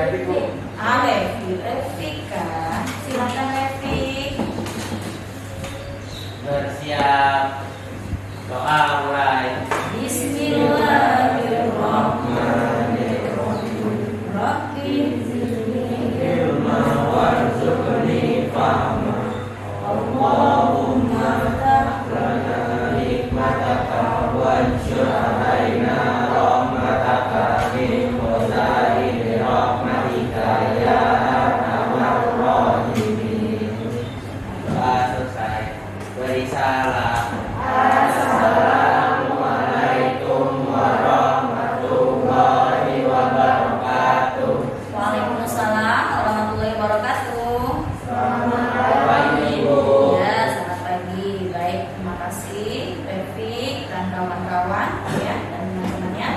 Revika, silakan Revik. Bersiap. Doa mulai. Bismillahirrahmanirrahim. Rabbi zidni ilma warzuqni fahma. Allahumma lana hikmataka wansyur alaina rahmataka min khazaini rahmatika ya arhamar rahimin. Doa selesai. Beri salam. Assalamualaikum warahmatullahi wabarakatuh. Waalaikumsalam warahmatullahi wabarakatuh. Selamat pagi Ibu. Ya, selamat pagi. Baik, terima kasih Revik dan kawan-kawan ya dan teman-temannya.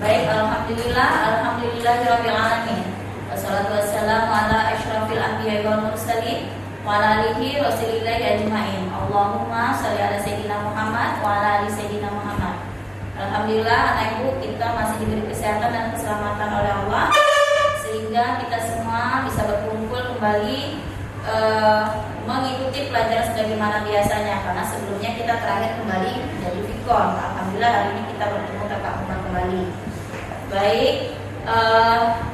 Baik, alhamdulillahirabbil alamin. Wassalatu wassalamu ala asyrafil anbiya'i wal mursalin wa ala alihi rasulillahi ajmain. Allahumma shalli ala sayyidina Muhammad wa ala ali sayyidina Muhammad. Alhamdulillah anak ibu kita masih diberi kesehatan dan keselamatan oleh Allah sehingga kita semua bisa berkumpul kembali mengikuti pelajaran sebagaimana biasanya, karena sebelumnya kita terakhir kembali menjadi Fikon. Alhamdulillah hari ini kita bertemu tatap muka kembali. Baik,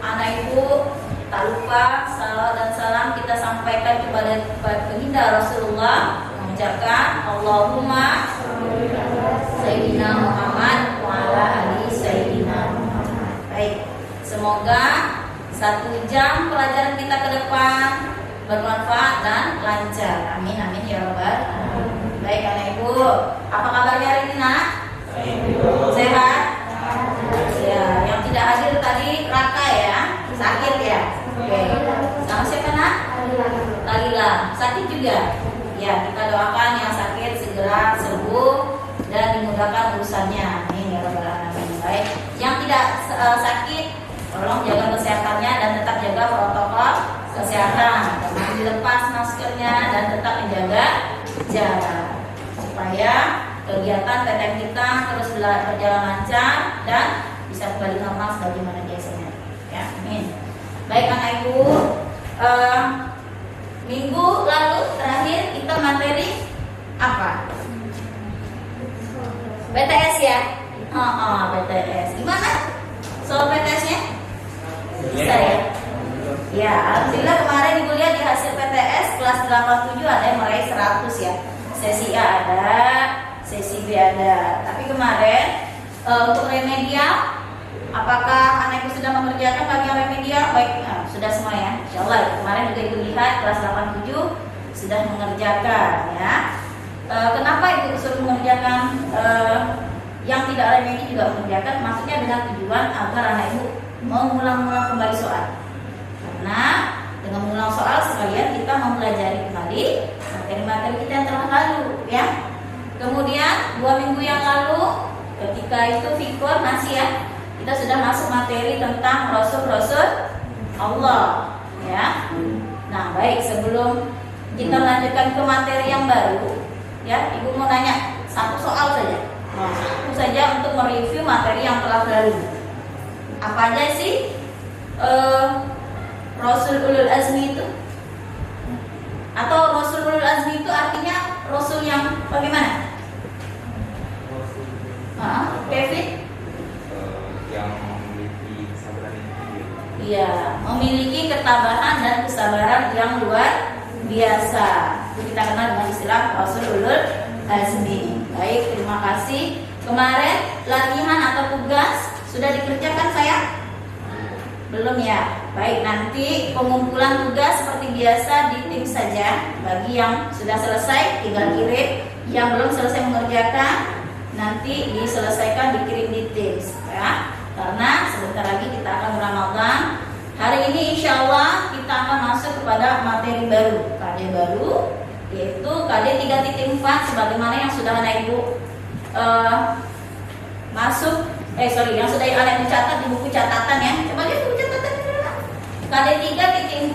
anak ibu tak lupa salawat dan salam kita sampaikan kepada baginda Rasulullah, mengucapkan Allahumma Sayyidina Muhammad wa ala ali Sayyidina Muhammad. Baik, semoga 1 jam pelajaran kita ke depan bermanfaat dan lancar. Amin amin ya rabbal alamin. Baik anak ibu, apa kabarnya hari ini nak? Sehat? Ya, yang tidak hadir tadi Raka ya, sakit ya. Oke, sama siapa nak? Lalila, sakit juga. Ya, kita doakan yang sakit segera sembuh dan dimudahkan urusannya. Amin ya rabbal alamin. Baik, yang tidak sakit tolong jaga kesehatannya dan tetap jaga protokol kesehatan. Jangan dilepas maskernya dan tetap menjaga jarak supaya kegiatan PTM kita terus berjalan lancar dan bisa kembali normal sebagaimana biasanya. Ya, amin. Baik anak ibu, minggu lalu terakhir kita materi apa? BTS ya? BTS. Gimana soal BTS-nya? Bisa ya? Ya, alhamdulillah kemarin ibu lihat di hasil PTS kelas 87 ada yang meraih 100 ya. Sesi A ada, sesi B ada. Tapi kemarin untuk remedial, apakah anak ibu sudah mengerjakan bagian remedial? Baik, sudah semua ya. Insyaallah kemarin juga ibu lihat kelas 87 sudah mengerjakan ya. Kenapa ibu suruh mengerjakan yang tidak remedi juga mengerjakan? Maksudnya dengan tujuan agar anak ibu mengulang-ulang kembali soal. Karena dengan mengulang soal sekalian kita mempelajari kembali materi-materi kita yang telah lalu ya. Kemudian 2 minggu yang lalu ketika itu Fikor masih ya, kita sudah masuk materi tentang Rasul-Rasul Allah ya. Nah baik, sebelum kita melanjutkan ke materi yang baru ya, ibu mau nanya 1 soal saja. Satu saja untuk mereview materi yang telah lalu. Apa aja sih Rasul Ulul Azmi itu? Atau Rasul Ulul Azmi itu artinya Rasul yang bagaimana? Kevin? Yang memiliki kesabaran yang tinggi. Iya, memiliki ketabahan dan kesabaran yang luar biasa. Itu kita kenal dengan istilah Rasul Ulul Azmi. Baik, terima kasih. Kemarin latihan atau tugas sudah dikerjakan saya? Belum ya? Baik, nanti pengumpulan tugas seperti biasa di tim saja. Bagi yang sudah selesai tinggal kirim, yang belum selesai mengerjakan nanti diselesaikan dikirim di tim ya. Karena sebentar lagi kita akan Ramadan. Hari ini insya Allah kita akan masuk kepada materi baru, KD baru, yaitu KD 3.4 sebagaimana yang sudah anak ibu yang sudah anak ibu catat di buku catatan ya. Coba lihat buku catatan ini. KD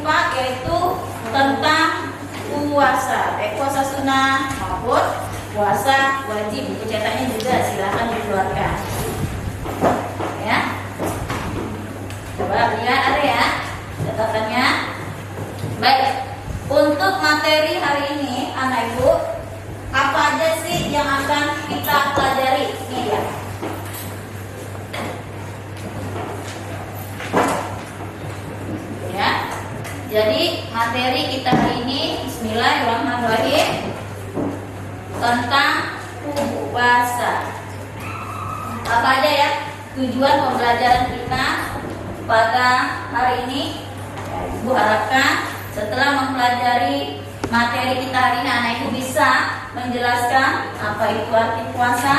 3.4 yaitu tentang puasa, puasa sunnah maupun puasa wajib. Buku cetaknya juga silahkan dikeluarkan. Ya, coba lihat ada ya. materi hari ini anak ibu, apa aja sih yang akan kita pelajari? Ini ya. Ya. Jadi materi kita hari ini, Bismillahirrahmanirrahim, tentang puasa. Apa aja ya tujuan pembelajaran kita pada hari ini? Ibu harapkan setelah mempelajari materi kita hari ini, anak ibu bisa menjelaskan apa itu arti puasa,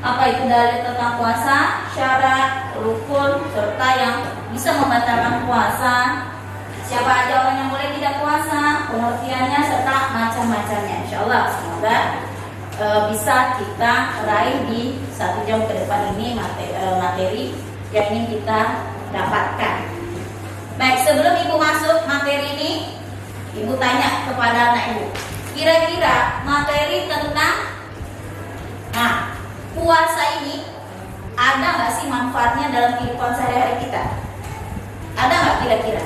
apa itu dalil tentang puasa, syarat, rukun, serta yang bisa membatalkan puasa, siapa aja orang yang boleh tidak puasa, pengertiannya, serta macam-macamnya. Insya Allah semoga bisa kita raih di 1 jam ke depan ini materi yang ingin kita dapatkan. Baik, sebelum ibu masuk materi ini, ibu tanya kepada anak ibu, kira-kira materi tentang puasa ini ada nggak sih manfaatnya dalam kehidupan sehari-hari kita? Ada nggak kira-kira?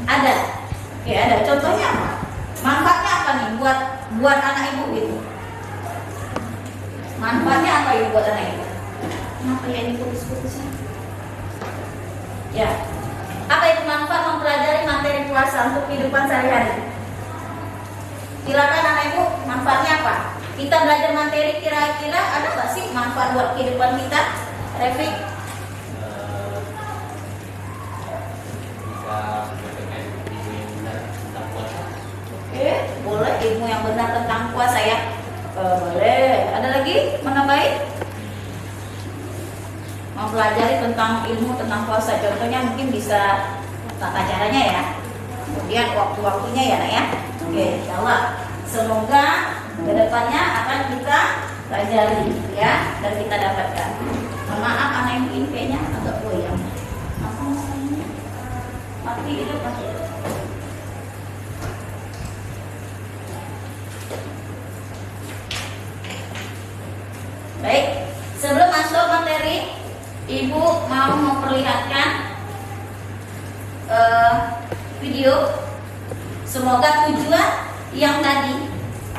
Ada. Oke, ada. Contohnya apa? Manfaatnya apa nih buat anak ibu gitu? Manfaatnya apa ya buat anak ibu? Kenapa ya ini putus-putusnya? Ya. Apa itu manfaat mempelajari materi puasa untuk kehidupan sehari-hari? Silakan anak ibu, manfaatnya apa? Kita belajar materi kira-kira ada nggak sih manfaat buat kehidupan kita? Refik? Bisa mendapatkan ilmu yang benar tentang puasa. Oke, boleh ilmu yang benar tentang puasa ya. Boleh. Ada lagi menambahin? Mempelajari tentang ilmu tentang puasa, contohnya mungkin bisa tata caranya ya, kemudian waktu-waktunya ya nak ya. Oke, insyaallah semoga kedepannya akan kita pelajari ya dan kita dapatkan. Maaf anak yang ini kayaknya agak goyang. Apa masalahnya? Mati hidup mati. Baik, sebelum masuk materi, ibu mau memperlihatkan video. Semoga tujuan yang tadi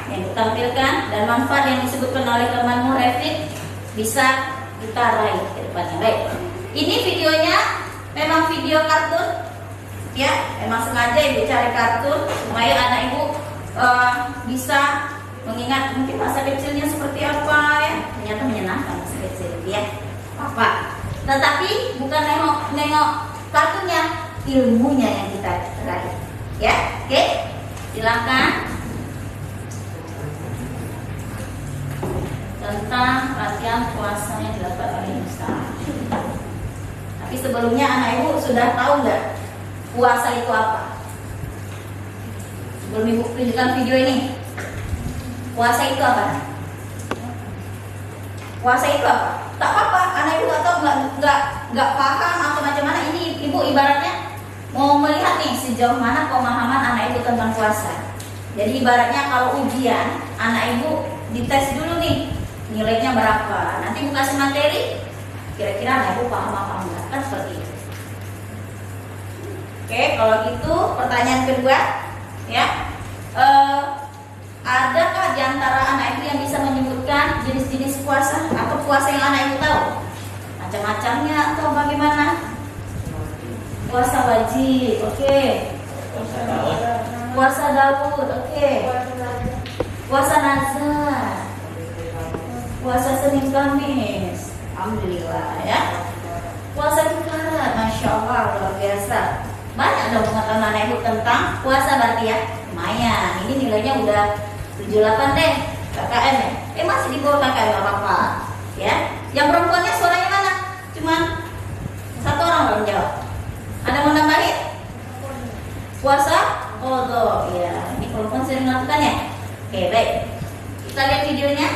yang ditampilkan dan manfaat yang disebutkan oleh temanmu Refik bisa kita raih ke depannya. Baik, ini videonya memang video kartun ya, memang sengaja ibu cari kartun supaya anak ibu bisa mengingat mungkin masa kecilnya seperti apa ya. Ternyata menyenangkan masa kecil ya apa. Tetapi bukan nengok kartunya, ilmunya yang kita raih. Ya, oke. Silakan. Tentang latihan puasa yang dilakukan oleh Ustaz. Tapi sebelumnya anak ibu sudah tahu nggak puasa itu apa? Sebelum ibu tunjukkan video ini, puasa itu apa? Puasa itu apa? Tak apa, anak ibu nggak tahu, nggak paham atau macam mana. Ini ibu ibaratnya mau melihat nih sejauh mana pemahaman anak ibu tentang puasa. Jadi ibaratnya kalau ujian, anak ibu dites dulu nih nilainya berapa. Nanti ibu kasih materi, kira-kira anak ibu paham apa enggak, kan seperti itu. Oke, kalau gitu pertanyaan kedua, ya, adakah di antara anak ibu yang bisa menyebutkan jenis-jenis puasa atau puasa yang anak ibu tahu? Macam-macamnya atau bagaimana? Puasa wajib, oke. Puasa Daud, oke. Puasa nazar. Puasa Senin Kamis, alhamdulillah ya. Puasa kifarat, masya Allah luar biasa. Banyak dong pengetahuan anak ibu tentang puasa berarti ya. Lumayan, ini nilainya udah 78 deh KKM ya. Masih di bawah KKM gak apa-apa ya. Yang perempuannya suaranya mana? Cuman satu orang belum jawab. Ada mau nambahin? Puasa qadha ya. Ini perempuan sering melakukan ya. Oke, baik. Kita lihat videonya.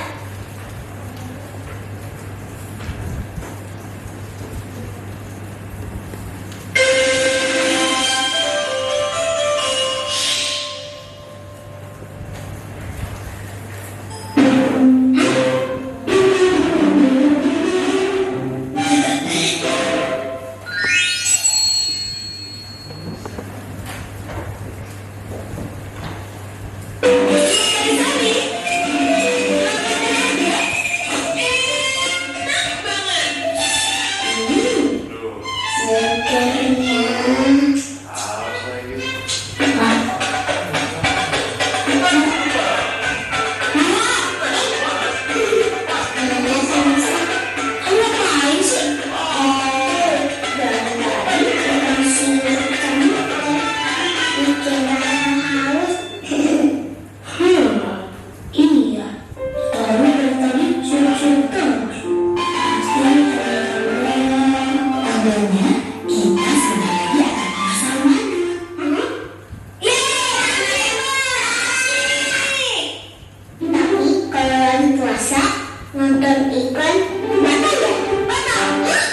kan? Batal ya? Batal? Hah?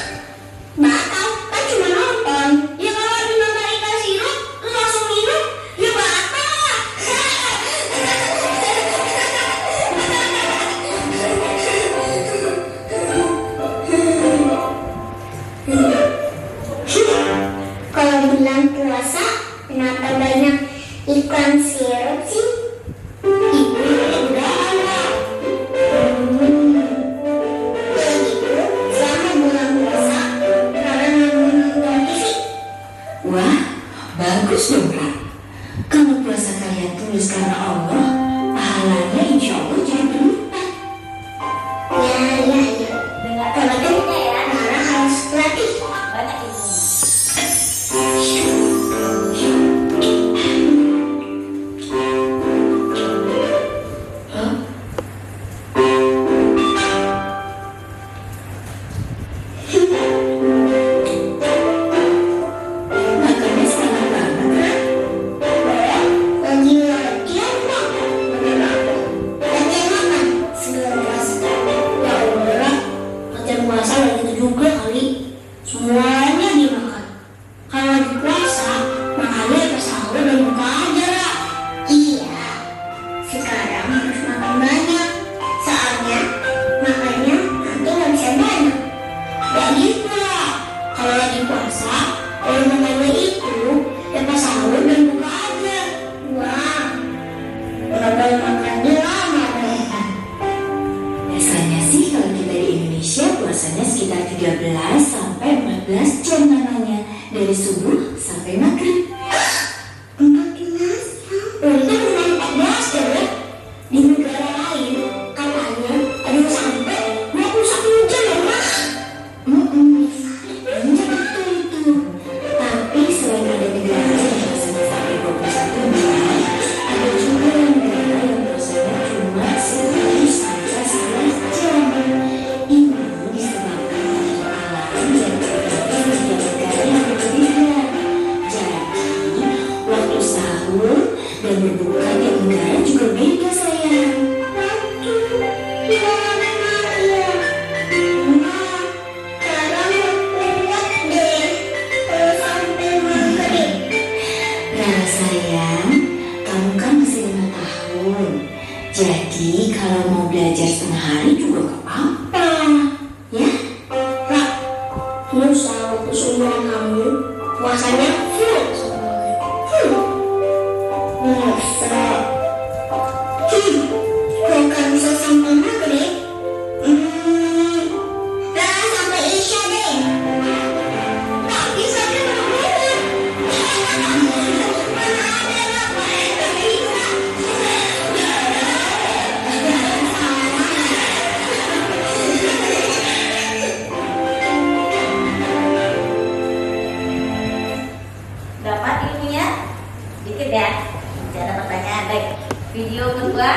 Batal? Kan cuma nonton. Ya kalau lagi nonton ikan sirup terus langsung minum, ya batal lah. Kalau bulan puasa kenapa banyak ikan sirup sih? Ibu udah ada. Begitu selama bulan puasa karena nonton TV. Wah, bagus dong Kak. Kalau puasa kalian tulus karena Allah, pahalanya insya Allah jadi berlipat. Ya. Dengar Kalau ilmunya ya, Nara harus latih. banyak ilmunya. Hah? Makannya setengah banget Kak. Lagi latihan Pak. Latihan apa? Sebelum puasa. Ya Allah, latihan puasa lagi itu juga kali. Semuanya dimakan. Kalau lagi puasa, makannya pas sahur dan buka aja lah. Iya, sekarang harus makan banyak. Soalnya makannya nanti nggak bisa banyak. Ya gitu lah. Kalau lagi puasa, kalau makannya itu ya pas sahur dan buka aja. Wah, kalau boleh makannya lama deh. Biasanya sih kalau kita di Indonesia puasanya sekitar 13 sampai 14 jam namanya, dari subuh sampai maghrib. 14? Oh, itu cuma 14 jam ya? Di negara lain katanya ada yang sampai 21 jam ya Mas? Iya betul itu. Tapi selain ada negara yang puasanya sampai 21 jam, ada juga negara yang puasanya cuma 10 sampai 11 jam. Ini disebabkan faktor alam yang terjadi di negara yang berbeda. Jadi waktu sahur dan berbuka di negara juga beda sayang. Gimana ya? Nah, sekarang kuat deh kalau sampai maghrib. Nah sayang, kamu kan masih 5 tahun. Jadi kalau mau belajar setengah hari juga gak apa-apa. Ya? Kak, Musa waktu seumuran kamu puasanya full sampai maghrib. Musa. Kok gak bisa sampai maghrib? Nah, sampai isya deh. Gak bisa deh maghrib. Mana ada lah. Gak bisa. Dapat ilmunya? Dikit ya. Tidak ada pertanyaan. Baik. Video kedua,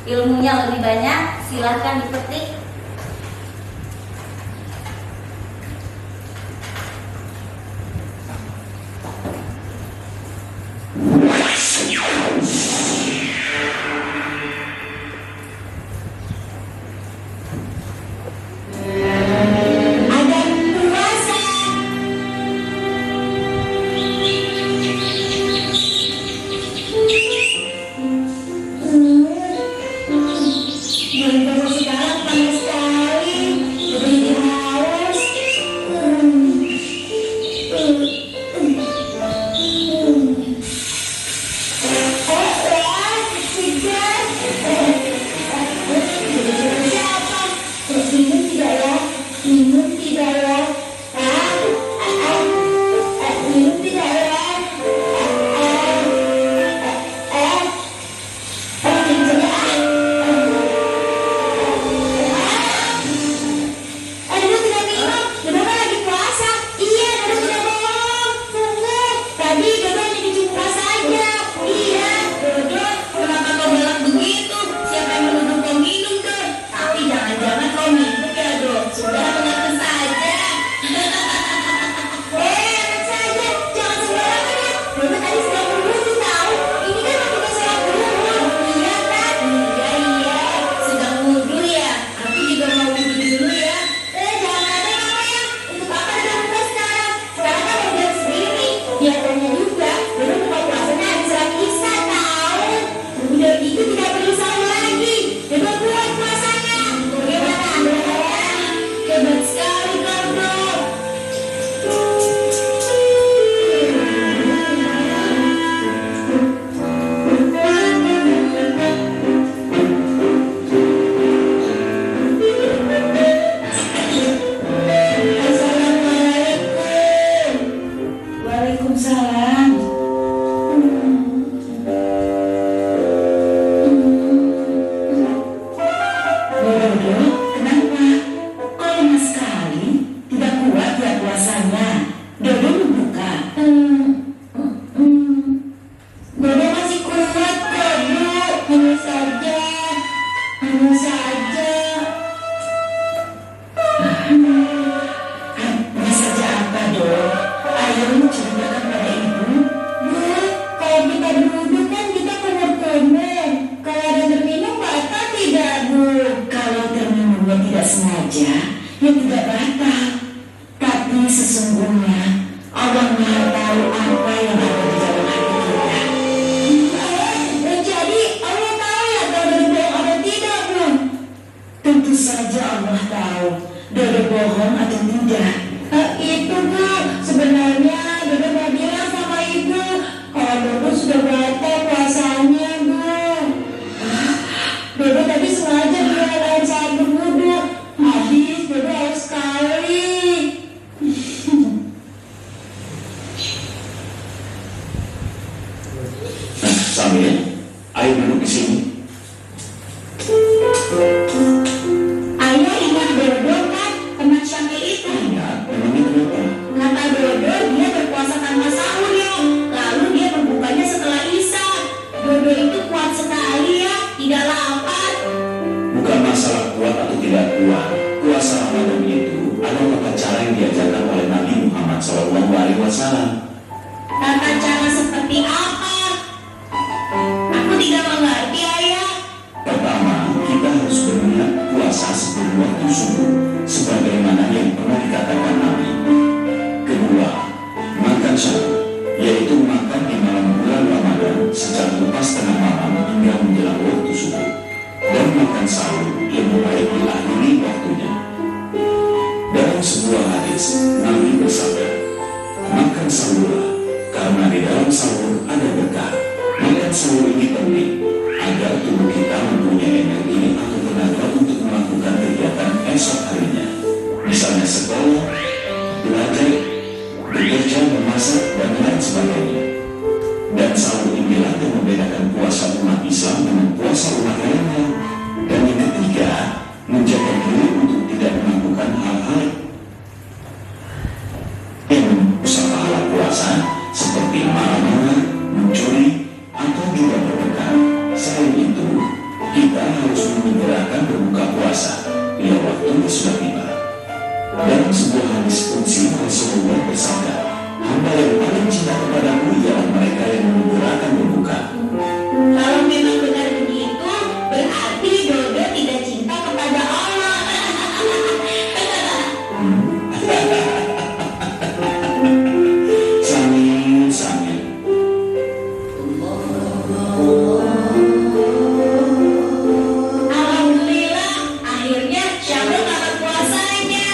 ilmunya lebih banyak. Silahkan dipetik. Ada puasa. Belum segala saja yang tidak batal. Tapi sesungguhnya Allah Maha tahu apa yang ada di dalam hati kita. Jadi Allah tahu ya kalau berbohong atau tidak, Bu? Tentu saja Allah tahu Dodo bohong atau tidak. Itu, Bu, sebenarnya Dodo mau bilang sama Ibu kalau Dodo sudah batal puasanya, Bu. Dodo tadi sengaja bilang air saat berwudu, habis Dodo harus sekali. Sambil, ayo duduk di sini. Ayah ingat Dodo kan, teman Syamil itu. Ingat, memangnya kenapa? Kata Dodo dia berpuasa tanpa sahur ya, lalu dia berbukanya setelah Isya. Dodo itu kuat sekali ya, tidak lapar. Bukan masalah kuat atau tidak kuat. Puasa Ramadan itu adalah tata cara yang diajarkan oleh Nabi Muhammad SAW. Tata cara seperti apa? Aku tidak mengerti, Ayah. Pertama, kita harus berniat puasa sebelum waktu subuh, sebagaimana yang pernah dikatakan Nabi. Kedua, makan sahur, yaitu makan di malam bulan Ramadan sejak lepas tengah malam hingga menjelang waktu subuh. Dan makan sahur lebih baik diakhiri waktunya. Dalam sebuah hadis, Nabi bersabda, makan sahurlah, karena di dalam sahur ada berkah. Makan sahur ini penting agar tubuh kita mempunyai energi atau tenaga untuk melakukan kegiatan esok harinya, misalnya sekolah, belajar, bekerja, memasak, dan lain sebagainya. Dan sahur inilah yang membedakan puasa umat Islam dengan puasa umat lainnya. Dan yang ketiga, menjaga diri untuk tidak melakukan hal-hal yang merusak pahala puasa, seperti marah-marah, mencuri, atau juga bertengkar. Selain itu, kita harus menyegerakan berbuka puasa bila waktunya sudah tiba. Dalam sebuah hadis qudsi Rasulullah bersabda, hamba yang paling cinta kepadaku ialah mereka yang menyegerakan berbuka. Kalau memang benar begitu, berarti Dodo tidak cinta kepada Allah. Sambil. Alhamdulillah, akhirnya Syamil dapat puasanya.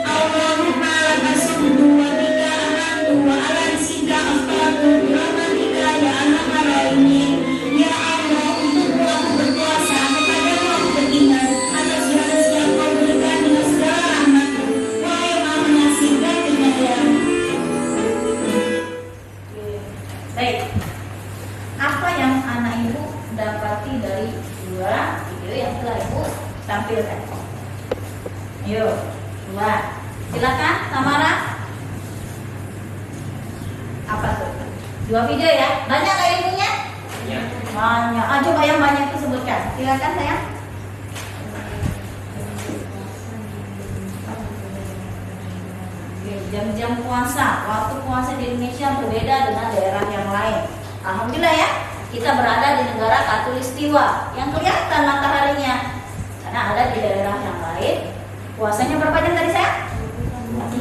Allahumma lakasum dua tiga alam dua alam sika afkatu birahmatika ya arhamar rahimin. Ya Allah, untukmu aku berpuasa, kepadamu aku beriman atas segala yang kau berikan dengan segala rahmat-Mu. Wahai Maha Pengasih dan Penyayang. Baik, apa yang anak ibu dapati dari dua video yang telah ibu tampilkan? Ayo, dua. Silakan, Samara. Apa tuh? Dua video ya? Banyak nggak ilmunya? Ya. Banyak. Ah, coba yang banyak itu sebutkan. Silakan sayang. Oke, jam-jam puasa, waktu puasa di Indonesia berbeda dengan daerah yang lain. Alhamdulillah ya, kita berada di negara Khatulistiwa yang kelihatan mataharinya. Karena ada di daerah yang lain, puasanya berapa jam tadi saya?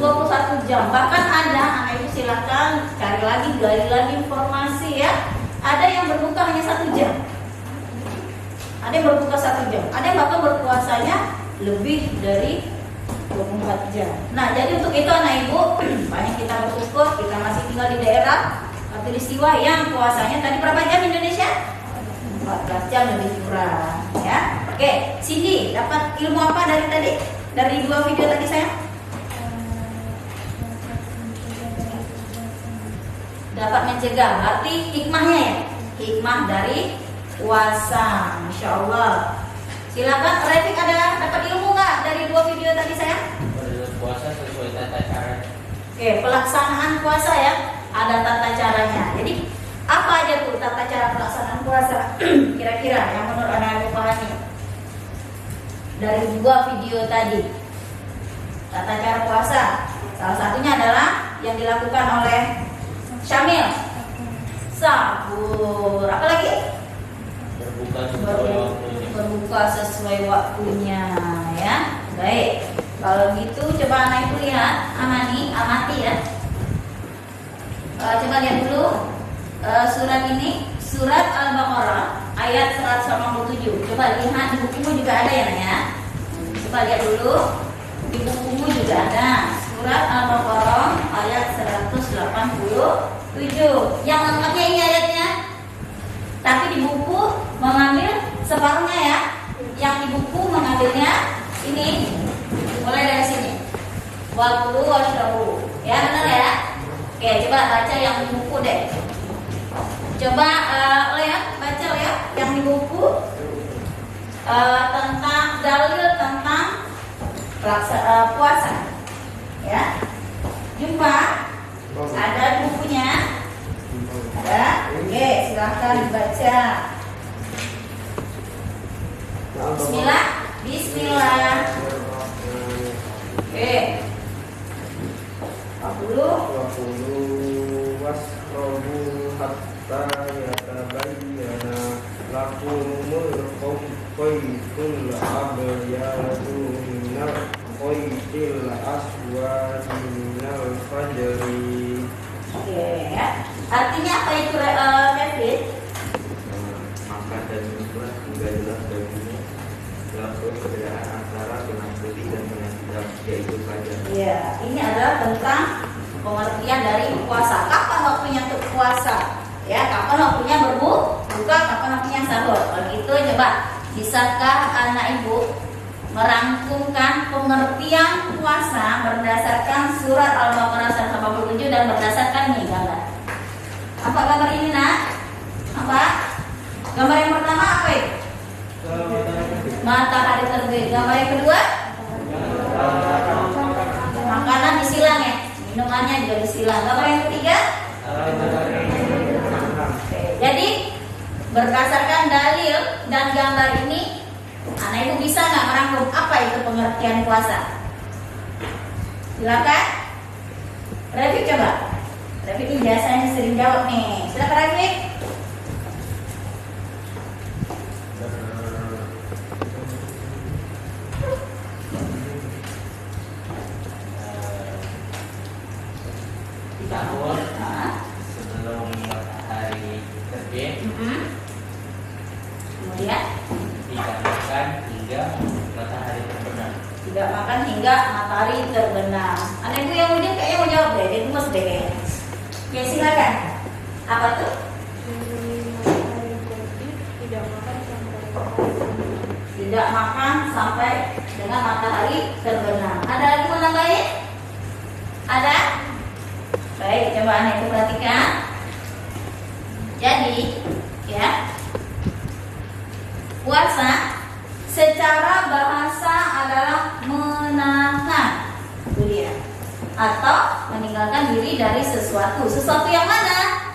21 jam. Bahkan ada, anak ibu silakan cari lagi, gali lagi informasi ya. Ada yang berbuka hanya 1 jam. Ada yang berbuka 1 jam. Ada yang bahkan berpuasanya lebih dari 24 jam. Nah, jadi untuk itu anak ibu, banyak kita bersyukur kita masih tinggal di daerah Khatulistiwa yang puasanya tadi berapa jam Indonesia? 14 jam lebih kurang ya. Oke, Cindy dapat ilmu apa dari tadi? Dari dua video tadi saya? Dapat mencegah, berarti hikmahnya ya? Hikmah dari puasa, Masya Allah. Silakan, Refik ada dapat ilmu nggak dari dua video tadi saya? Berpuasa sesuai tata cara. Oke, pelaksanaan puasa ya, ada tata caranya. Jadi apa aja tuh tata cara pelaksanaan puasa? Kira-kira yang menurut anak ibu pahami dari dua video tadi, tata cara puasa. Salah satunya adalah yang dilakukan oleh Syamil, sahur. Apa lagi? Berbuka sesuai waktunya. Berbuka sesuai waktunya ya. Baik. Kalau gitu coba anak ibu lihat, amati ya. Coba lihat dulu surat ini, surat Al-Baqarah ayat 187. Coba lihat di bukumu juga ada ya Nak ya. Coba lihat dulu, di bukumu juga ada surat Al-Baqarah ayat 187. Yang lengkapnya ini ayatnya. Tapi di buku mengambil separuhnya ya. Yang di buku mengambilnya ini, mulai dari sini. Wakulu washrabu. Ya benar ya. Oke, coba baca yang di buku deh. Coba lihat, baca ya yang di buku tentang dalil tentang puasa. Ya. Jumpa? Ada bukunya? Ada? Oke, silahkan dibaca. Bismillah. Bismillah. Oke. Wakulu wasrobu hatta yatabayyana lakumul khaytul abyadu minal khaytil aswadi minal fajri. Oke, ya. Artinya apa itu Kevin? Maka dan minumlah hingga jelas baginya suatu perbedaan antara benang putih dan benang hitam, yaitu fajar. Iya, ini adalah tentang pengertian dari puasa. Kapan waktunya untuk puasa? Ya, kapan waktunya berbuka, kapan waktunya sahur. Kalau gitu coba, bisakah anak ibu merangkumkan pengertian puasa berdasarkan surat Al-Baqarah 187 dan berdasarkan nih gambar. Apa gambar ini Nak? Apa? Gambar yang pertama apa itu? Matahari terbit. Gambar yang kedua? Makanan disilang ya, minumannya juga disilang. Gambar yang ketiga? Oke, jadi berdasarkan dalil dan gambar ini, anak ibu bisa nggak merangkum apa itu pengertian puasa? Silakan. Rafiq coba. Rafiq ini biasanya sering jawab nih. Silakan Rafiq. Sahur sebelum matahari terbit, Kemudian tidak makan hingga matahari terbenam. tidak makan hingga matahari terbenam. Anak ibu yang udah kayaknya mau jawab deh, dia gemes deh kayaknya. Oke, silakan. Apa tuh? Tidak makan sampai dengan matahari terbenam. Ada lagi mau nambahin? Ada? Baik, coba anak ibu perhatikan. Jadi, ya, puasa secara bahasa adalah menahan, itu dia, atau meninggalkan diri dari sesuatu. Sesuatu yang mana?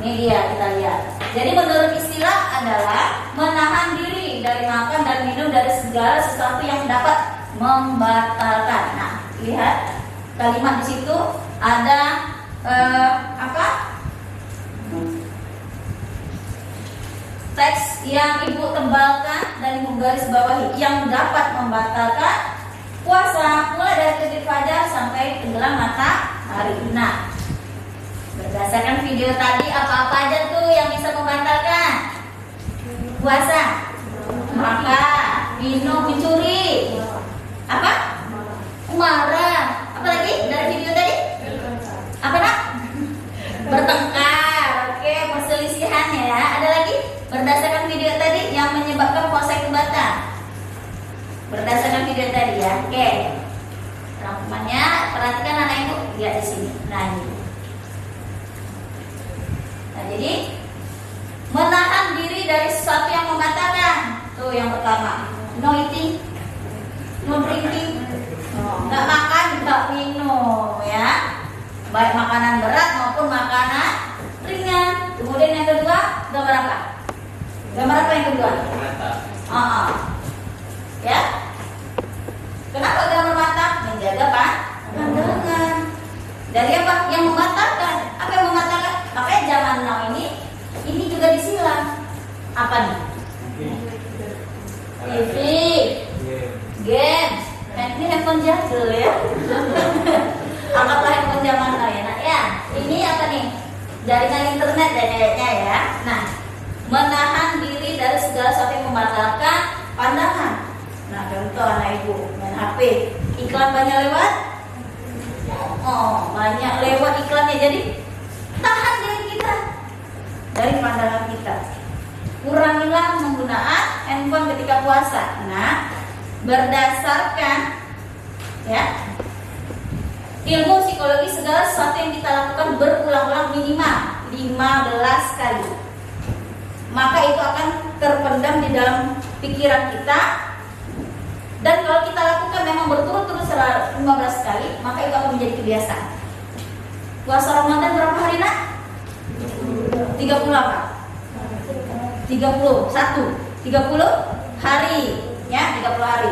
Ini dia, kita lihat. Jadi menurut istilah adalah menahan diri dari makan dan minum dari segala sesuatu yang dapat membatalkan. Nah, lihat kalimat di situ ada apa? Teks yang ibu tebalkan dan ibu garis bawahi yang dapat membatalkan puasa mulai dari terbit fajar sampai tenggelam matahari. Nah, berdasarkan video tadi apa-apa aja tuh yang bisa membatalkan puasa? Makan, minum, mencuri, apa? Marah. Apa lagi dari video tadi? Apa Nak? Bertengkar. Oke, perselisihan ya. Ada lagi? Berdasarkan video tadi yang menyebabkan puasa itu batal. Berdasarkan video tadi ya. Oke. Rangkumannya perhatikan anak ibu, lihat di sini. Nah, ini. Nah, jadi menahan diri dari sesuatu yang membatalkan. Tuh yang pertama, no eating, no drinking, nggak makan, nggak minum, ya. Baik makanan berat maupun makanan ringan. Kemudian yang kedua, gambar apa? Gambar apa yang kedua? Mata. Ya. Kenapa gambar mata? Menjaga pandangan. Dari apa? Yang membatalkan. Apa yang membatalkan? Makanya zaman now ini juga disilang. Apa nih? TV, games, Ini handphone jadul ya. Anggaplah handphone zaman now ya. Nah, ya, ini apa nih? Jaringan internet dan kayaknya ya. Nah, menahan diri dari segala sesuatu yang membatalkan pandangan. Nah, contoh anak ibu main HP, iklan banyak lewat. Oh, banyak lewat iklannya. Jadi tahan diri kita dari pandangan kita. Kurangilah penggunaan handphone ketika puasa. Nah, berdasarkan ya ilmu psikologi, segala sesuatu yang kita lakukan berulang-ulang minimal 15 kali, maka itu akan terpendam di dalam pikiran kita. Dan kalau kita lakukan memang berturut-turut 15 kali, maka itu akan menjadi kebiasaan. Puasa Ramadan berapa hari nak? 30 apa? 30 hari ya, 30 hari.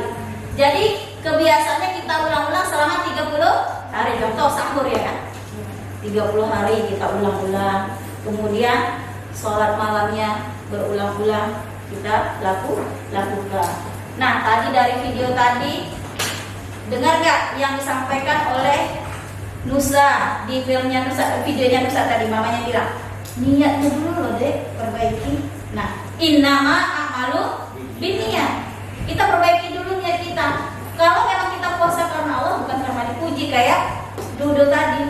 Jadi kebiasaannya kita ulang-ulang selama 30 hari. Contoh sahur ya kan, 30 hari kita ulang-ulang. Kemudian sholat malamnya berulang-ulang kita lakukan. Nah, tadi dari video tadi, dengar gak yang disampaikan oleh Nusa di filmnya Nusa, videonya Nusa tadi? Mamanya bilang, niatnya dulu loh dek, perbaiki. Nah, innama a'malu binniyat. Kita perbaiki dulu niat kita. Kalau memang kita puasa karena Allah, bukan karena dipuji kayak Dudo tadi.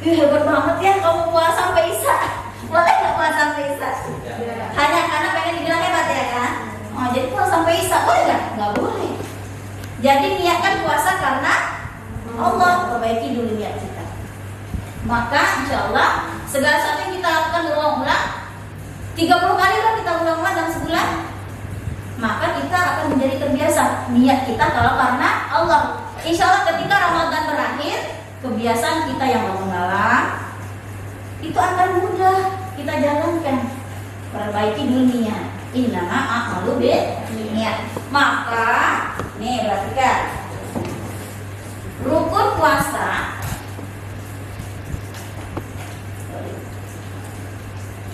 Hebat banget ya kamu puasa sampai Isya. Boleh nggak puasa sampai Isya? Hanya karena pengen dibilang hebat ya kan? Oh, jadi puasa sampai Isya boleh nggak? Nggak boleh. Jadi niatkan puasa karena Allah, perbaiki dulu niat kita. Maka insya Allah segala sesuatu yang kita lakukan berulang-ulang 30 kali lah kita ulang-ulang dalam sebulan, maka kita akan menjadi terbiasa. Niat kita kalau karena Allah. Insya Allah ketika Ramadan berakhir, kebiasaan kita yang malam itu akan mudah kita jalankan. Perbaiki dunia. Innama a'malu binniyat. Maka nih perhatikan, rukun puasa.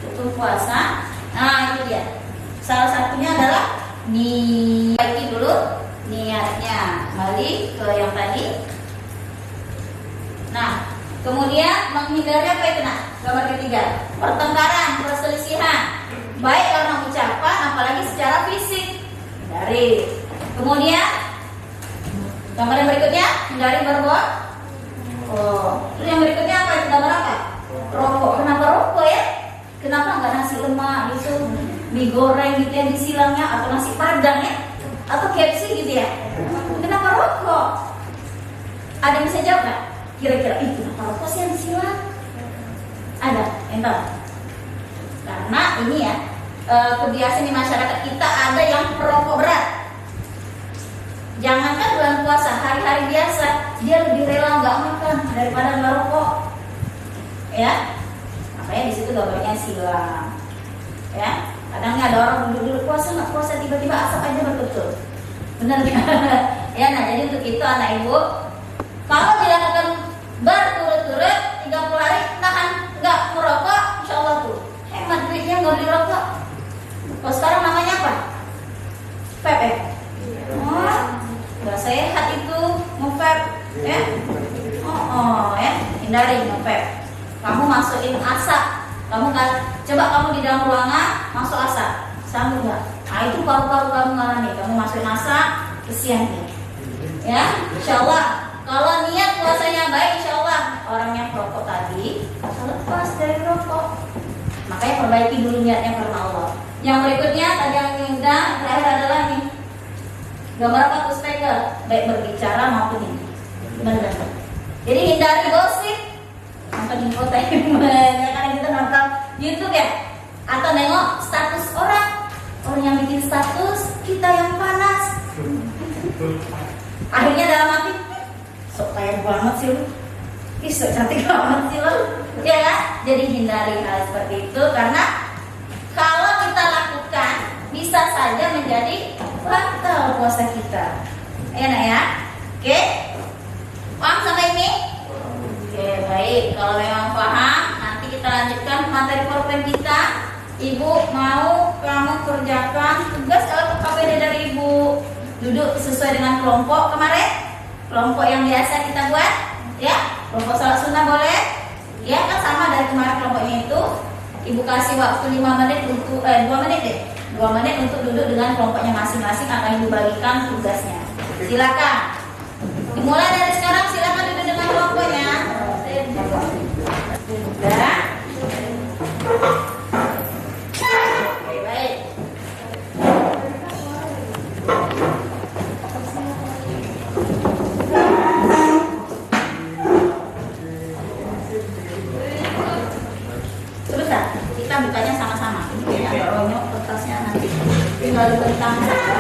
Rukun puasa. Nah, itu dia. Salah satunya adalah niat dulu niatnya. Balik ke yang tadi. Nah, kemudian menghindari apa itu nak? Gambar ketiga, pertengkaran, perselisihan, baik karena ucapan, apalagi secara fisik. Hindari. Kemudian gambar yang berikutnya, hindari berbuat. Oh, terus yang berikutnya apa? Gambar apa? Rokok. Kenapa rokok ya? Kenapa nggak nasi lemak gitu, mie goreng gitu yang disilangnya, atau nasi padang ya, atau KFC gitu ya? Kenapa rokok? Ada yang bisa jawab nggak? Kira-kira itu kenapa rokok sih yang disilang? Ada, entah. Karena ini ya kebiasaan di masyarakat kita ada yang perokok berat. Jangankan bulan puasa, hari-hari biasa dia lebih rela nggak makan daripada ngerokok. Ya, makanya di situ gambarnya silang. Ya, kadang ada orang duduk puasa nggak puasa tiba-tiba asap aja berbetul. Benar nggak? Ya, nah jadi untuk itu anak ibu, kalau dilakukan berturut-turut 30 hari tahan nggak merokok, insya Allah tuh hemat duitnya nggak beli rokok. Kalau sekarang namanya apa? Vape. Oh, nggak sehat itu nge-vape ya. Ya, hindari nge-vape. Kamu masukin asap, kamu kan coba kamu di dalam ruangan masuk asap, sanggup nggak? Nah itu paru-paru kamu ngalami, kamu masukin asap, kesian nih. Ya, insya Allah. Kalau niat puasanya baik, insya Allah orang yang perokok tadi lepas dari rokok. Makanya perbaiki dulu niatnya karena Allah. Yang berikutnya tadi yang diundang terakhir adalah nih gambar apa tuh speaker, baik berbicara maupun ini. Benar. Jadi hindari gosip, nonton infotainment, ya kan kita nonton YouTube ya, atau nengok status orang yang bikin status kita yang panas. Akhirnya dalam hati, sok kaya banget sih lu, sok cantik banget sih lu, ya kan? Jadi hindari hal seperti itu, karena kalau kita lakukan bisa saja menjadi batal puasa kita. Enak ya? Oke? Paham sampai ini? Oke, baik. Kalau memang paham, nanti kita lanjutkan materi PowerPoint kita. Ibu mau kamu kerjakan tugas LKPD dari Ibu. Duduk sesuai dengan kelompok kemarin. kelompok yang biasa kita buat, ya. Kelompok sholat sunnah boleh, ya kan sama dari kemarin kelompoknya itu. Ibu kasih waktu 5 menit untuk 2 menit deh. 2 menit untuk duduk dengan kelompoknya masing-masing, akan ibu bagikan tugasnya. Silakan. Dimulai dari sekarang, silakan duduk dengan kelompoknya. Sudah. Oke, baik. Sebentar, kita bukanya sama-sama. Ini agak ronyok kertasnya, nanti tinggal dibentang saja.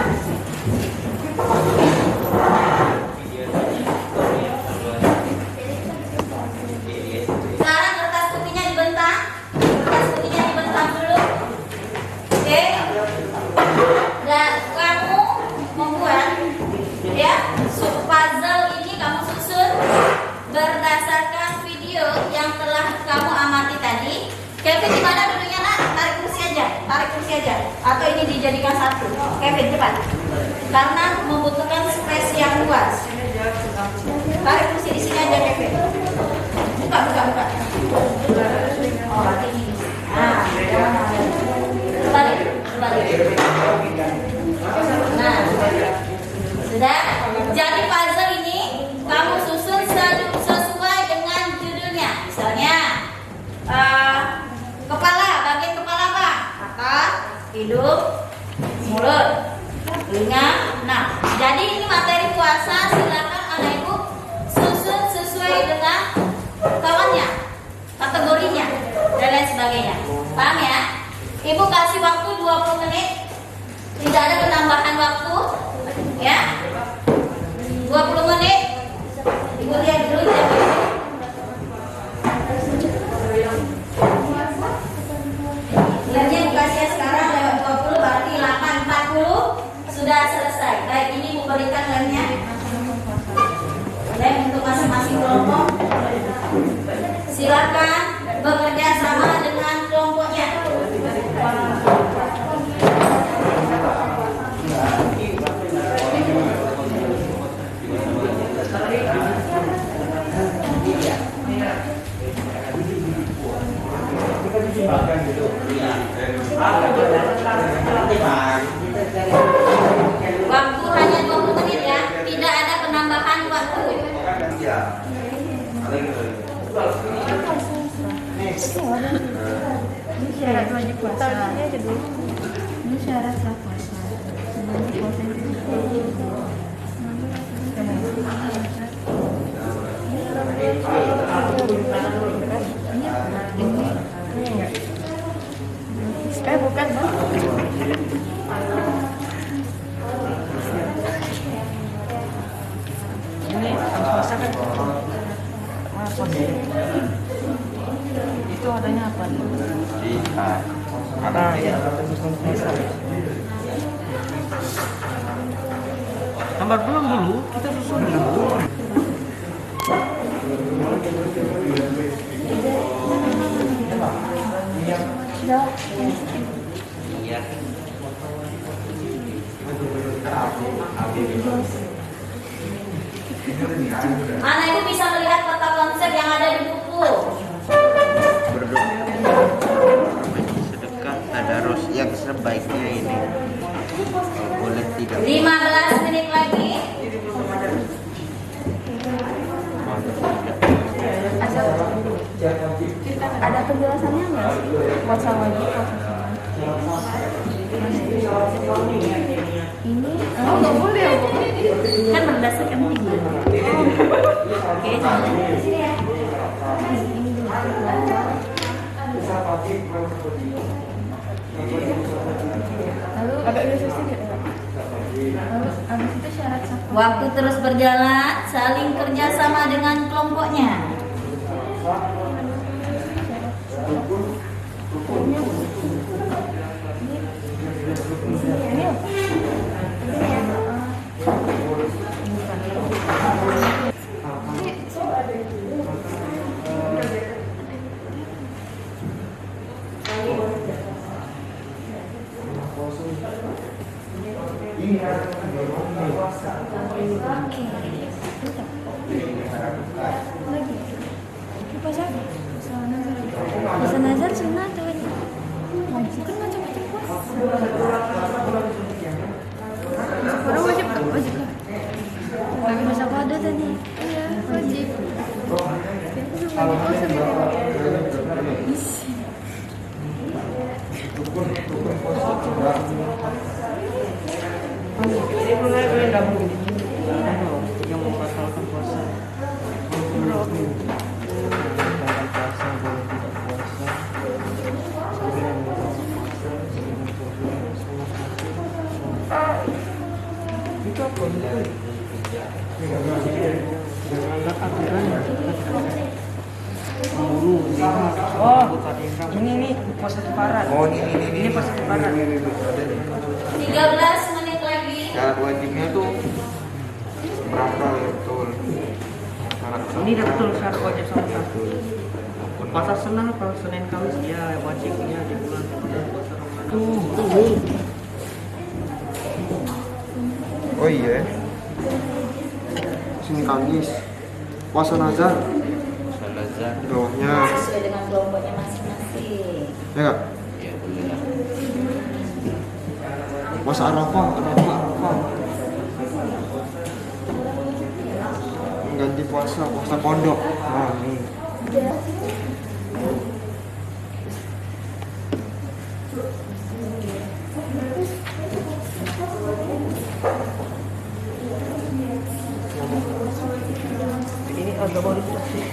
Sekarang kertas putihnya dibentang. Kertas putihnya dibentang dulu. Oke. Dan kamu membuat, ya, puzzle ini kamu susun berdasarkan video yang telah kamu amati tadi. Kevin di mana duduknya, nak? Tarik kursi aja, atau ini dijadikan satu. Kevin cepat, karena membutuhkan space yang luas. Tarik kursi di sini aja, Kevin. Buka. Oh, berarti ini. Nah, kembali. Nah, sudah. Jadi puzzle ini kamu susun sesuai dengan judulnya. Misalnya, kepala, bagian kepala apa? Mata, hidung, mulut, telinga. Nah, jadi ini materi puasa. Silakan anak ibu susun sesuai dengan kawannya, kategorinya, dan lain sebagainya. Paham ya? Ibu kasih waktu 20 menit. Tidak ada penambahan waktu, ya. 20 menit. Ibu lihat dulu jam itu. Jamnya dikasih sekarang lewat 20, berarti 8.40 sudah selesai. Baik, ini ibu berikan lemnya. Lem untuk masing-masing kelompok. Silakan bekerja sama dengan kelompoknya. Waktu hanya 20 menit ya, tidak ada penambahan waktu. Ini syarat wajib puasa. Ini syarat sah puasa. Bukan bang. Ini puasa kan? Itu adanya apa nih? Ada ya. Gambar belum dulu, kita susun dulu. Anak ibu bisa melihat peta konsep yang ada di buku. Sedekah tadarus yang sebaiknya ini boleh tidak. 15 menit lagi. Ada penjelasannya nggak sih? Puasa wajib, puasa ini nggak boleh kan berdasarkan video. Oke, di sini ya. Ini dulu. Lalu agak ilustrasi gitu. Lalu abis itu syarat sah. Waktu terus berjalan, saling kerjasama dengan kelompoknya. Oke. Ini mulai yang membatalkan puasa. Membatalkan puasa, boleh tidak puasa. Sampai yang membatalkan puasa, itu apa? Janganlah aturan. Oh, ini puasa kefarat. Oh, ini puasa kefarat. 13 menit lagi. Syarat wajibnya tuh berapa ya betul? Ini udah betul syarat wajib sama satu. Puasa sunnah kalau Senin Kamis ya wajibnya di bulan puasa Ramadan. Oh iya. Senin Kamis. Puasa nazar. Puasa nazar. Di bawahnya. Sesuai dengan kelompoknya masing-masing. Ya enggak? Ya boleh. Puasa Arafah. Ganti puasa pondok. Nah, ini. Ini agak baru. Sampai.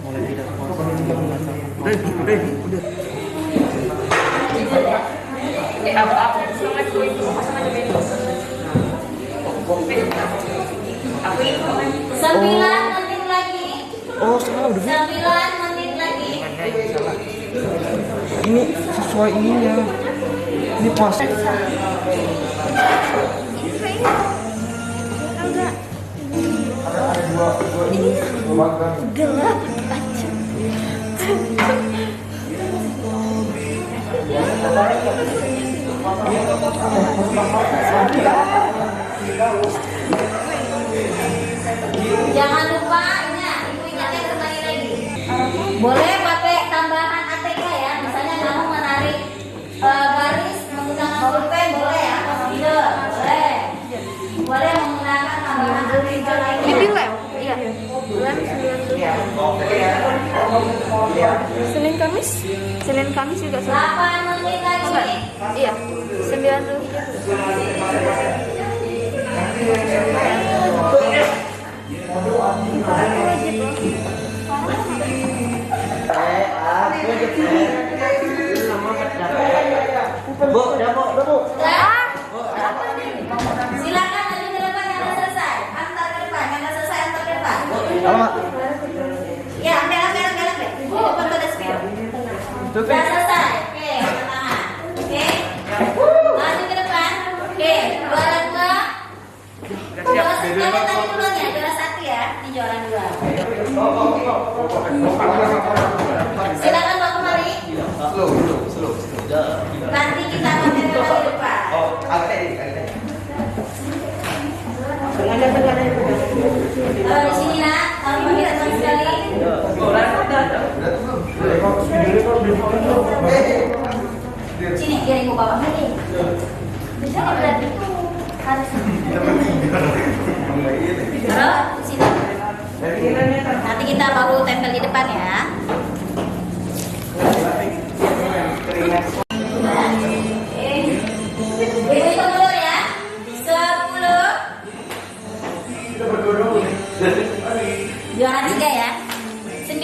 Mulai tidak puasa. Udah. Sembilan menit lagi. Oh, salah udah. 9 menit lagi. Ini sesuai ininya. Ini puasa. Gelap. Jangan lupa ibu ingatnya kembali lagi. Boleh pakai tambahan ATK ya. Misalnya kamu menarik garis menggunakan pulpen boleh ya. Boleh. Boleh menggunakan tambahan ATK lainnya. Lem. Iya. Lem 9. Senin Kamis juga 8 menit lagi. Iya. 9 Silakan maju ke depan yang sudah selesai. Antar ke depan, yang sudah selesai antar ke depan. Ya, ambil. Depan pada spion. Sudah selesai. Oke, tangan. Oke. Maju ke depan. Oke, juara 2. Juara 1 ada tadi dulunya, juara 1 ya. Ini juara 2. Silakan bawa kemari. Slow. Nanti kita pakai kembali depan. Di sini nak, kamu lihat sekali. Sini, biar ibu bawa. Sini berarti itu harus. Taruh di sini. Nanti kita baru tempel di depan ya. Ibu hitung dulu ya. 10. Juara 3 ya. 9. 8.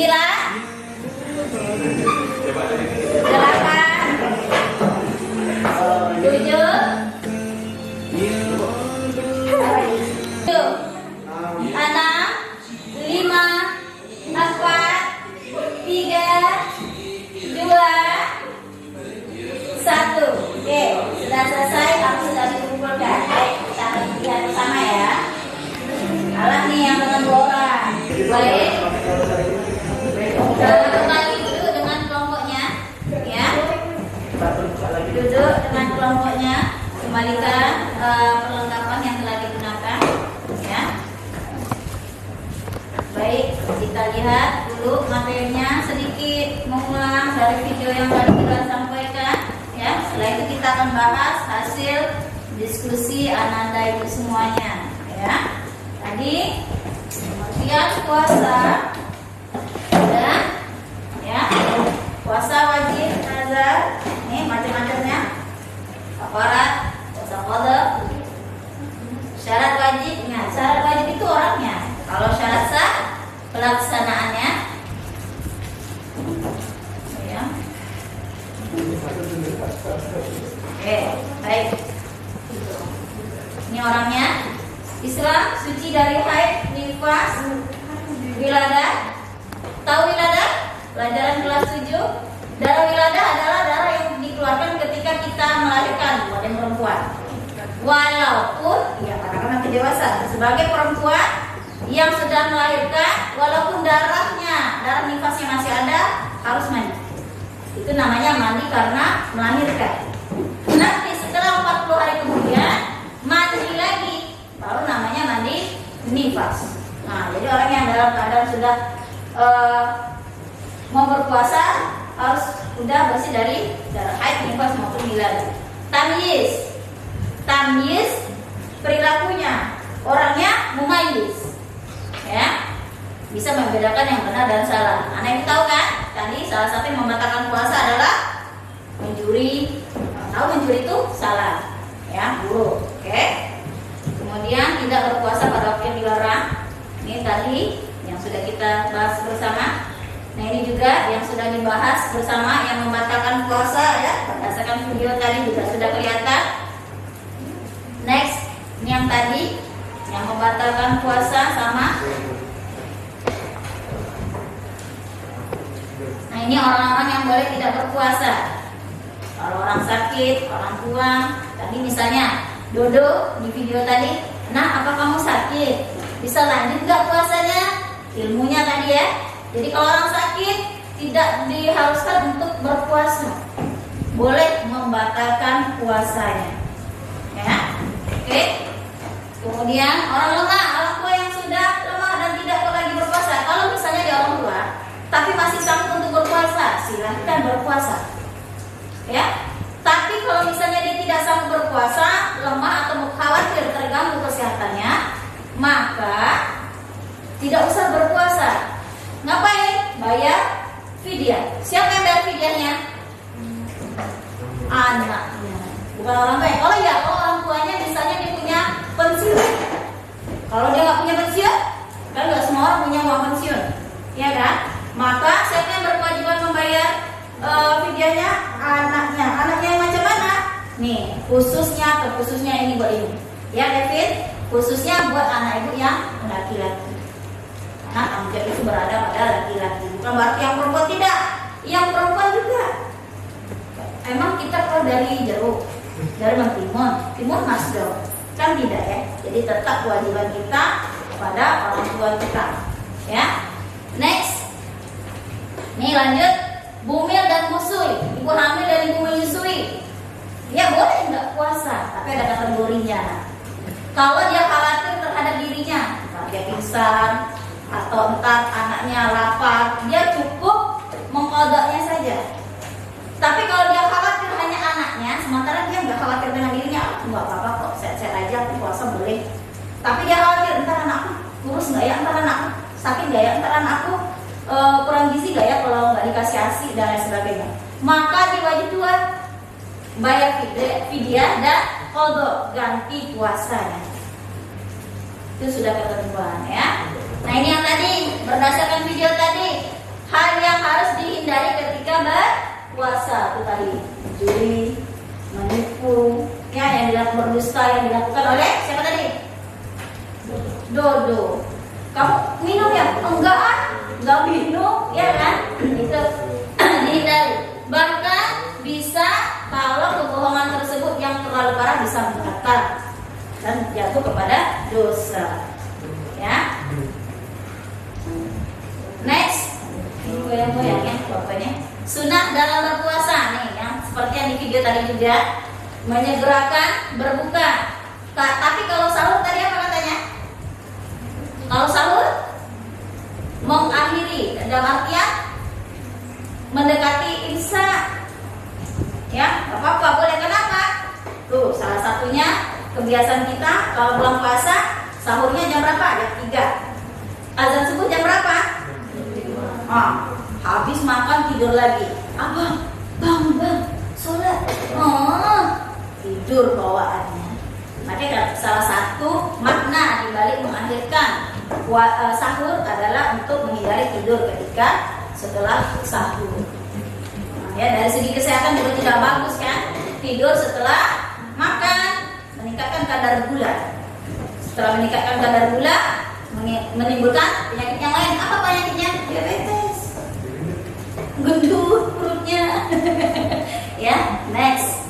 7. 6. 5. 4. 3. 2. 1. Oke, sudah selesai. Kamu sudah dikumpulkan. Baik, kita lihat bersama ya. Alah nih yang dengan 2 orang. Baik. Kembali duduk dengan kelompoknya, ya. Duduk dengan kelompoknya. Kembalikan perlengkapan yang telah digunakan, ya. Baik, kita lihat dulu materinya sedikit. sedikit mengulang dari video yang tadi kita sampaikan ya. Setelah itu kita akan bahas hasil diskusi Ananda itu semuanya ya. Tadi pengertian puasa ya, puasa wajib nazar, ini macam-macamnya, kafarat, puasa qada, syarat wajibnya. Syarat wajib itu orangnya, kalau syarat sah pelaksanaannya ya. Oke, baik. Ini orangnya. Islam suci dari haid, nifas, wiladah. Tahu wiladah? Pelajaran kelas 7. Darah wiladah adalah darah yang dikeluarkan ketika kita melahirkan pada perempuan. Walaupun ya karena kedewasaan sebagai perempuan yang sedang melahirkan, walaupun darah nifasnya masih ada, harus mandi. Itu namanya mandi karena melahirkan. Nanti setelah 40 hari kemudian mandi lagi, baru namanya mandi nifas. Nah, jadi orang yang dalam keadaan sudah mau berpuasa harus sudah bersih dari darah haid, nifas maupun wiladah. Tamyiz perilakunya, orangnya mumayyiz ya, bisa membedakan yang benar dan salah. Anak ibu tahu kan? Tadi salah satu yang membatalkan puasa adalah mencuri. Tahu mencuri itu salah ya, buruk. Oke. Kemudian tidak berpuasa pada waktu yang dilarang. Ini tadi yang sudah kita bahas bersama. Nah, ini juga yang sudah dibahas bersama yang membatalkan puasa ya, berdasarkan video tadi juga sudah kelihatan. Next, ini yang tadi yang membatalkan puasa sama. Nah, ini orang-orang yang boleh tidak berpuasa. Kalau orang sakit, orang tua, tadi misalnya Dodo di video tadi, nah apa kamu sakit? Bisa lanjut nggak puasanya? Ilmunya tadi ya. Jadi kalau orang sakit tidak diharuskan untuk berpuasa, boleh membatalkan puasanya. Ya, oke. Kemudian orang lemah, orang tua yang sudah lemah dan tidak lagi berpuasa. Kalau misalnya dia orang tua, tapi masih sanggup untuk berpuasa, silahkan berpuasa. Ya. Tapi kalau misalnya dia tidak sanggup berpuasa, lemah atau khawatir terganggu kesehatannya, maka tidak usah berpuasa. Ngapain? Bayar fidyah. Siapa yang bayar fidyahnya? Anaknya, bukan orang tua. Kalau ya, kalau orang tuanya misalnya dia punya pensiun. Kalau dia nggak punya pensiun, kan nggak semua orang punya uang pensiun, ya kan? Maka siapa yang berkewajiban membayar fidyahnya? Anaknya. Anaknya yang macam mana? Nih, khususnya ini buat ibu. Ya, Kevin, khususnya buat anak ibu yang laki-laki. Nah, tanggung jawab itu berada pada laki-laki. Bukan berarti yang perempuan tidak. Yang perempuan juga. Emang kita kalau dari jeruk, dari timun masuk, kan tidak ya. Jadi tetap kewajiban kita kepada orang tua kita. Ya. Next. Nih lanjut. Bumil dan busui. Ibu hamil dan ibu menyusui, dia boleh nggak puasa, tapi ada kategorinya. Kalau dia khawatir terhadap dirinya, dia pingsan atau entar anaknya lapar, dia cukup mengkodoknya saja. Tapi kalau dia khawatir hanya anaknya, sementara dia nggak khawatir dengan dirinya, nggak apa-apa kok, sehat-sehat aja, aku puasa boleh. Tapi dia khawatir entar anakku kurus nggak ya, entar anakku sakit nggak ya, entar anakku kurang gizi gak ya kalau nggak dikasih ASI dan lain sebagainya, maka diwajib dua, bayar fidyah dan qada, ganti puasanya. Itu sudah ketentuan ya. Nah, ini yang tadi berdasarkan video tadi, hal yang harus dihindari ketika berpuasa itu tadi, juri, menipu, ya, yang dilakukan berdusta yang dilakukan oleh siapa tadi? Dodo. Kamu minum ya? Enggak minum, ya kan? Itu dihindari. Bahkan bisa kalau kebohongan tersebut yang terlalu parah bisa membatalkan dan jatuh kepada dosa. Ya. Next, ini goyang-goyang ya pokoknya. Sunah dalam berpuasa nih, yang seperti yang di video tadi juga, menyegerakan berbuka. Tapi kalau sahur tadi apa katanya? Kalau sahur mengakhiri, dalam artian mendekati imsak. Ya, nggak apa-apa, boleh. Kenapa? Tuh, salah satunya kebiasaan kita kalau bulan puasa sahurnya jam berapa? Jam 3. Azan subuh jam berapa? Habis makan tidur lagi. Abang, bang, sholat. Tidur bawaannya. Makanya salah satu makna dibalik mengakhirkan sahur adalah untuk menghindari tidur ketika setelah sahur. Ya, dari segi kesehatan juga tidak bagus kan? Tidur setelah makan meningkatkan kadar gula. Setelah meningkatkan kadar gula menimbulkan penyakit yang lain. Apa penyakitnya? Diabetes, gendut perutnya. Ya, next.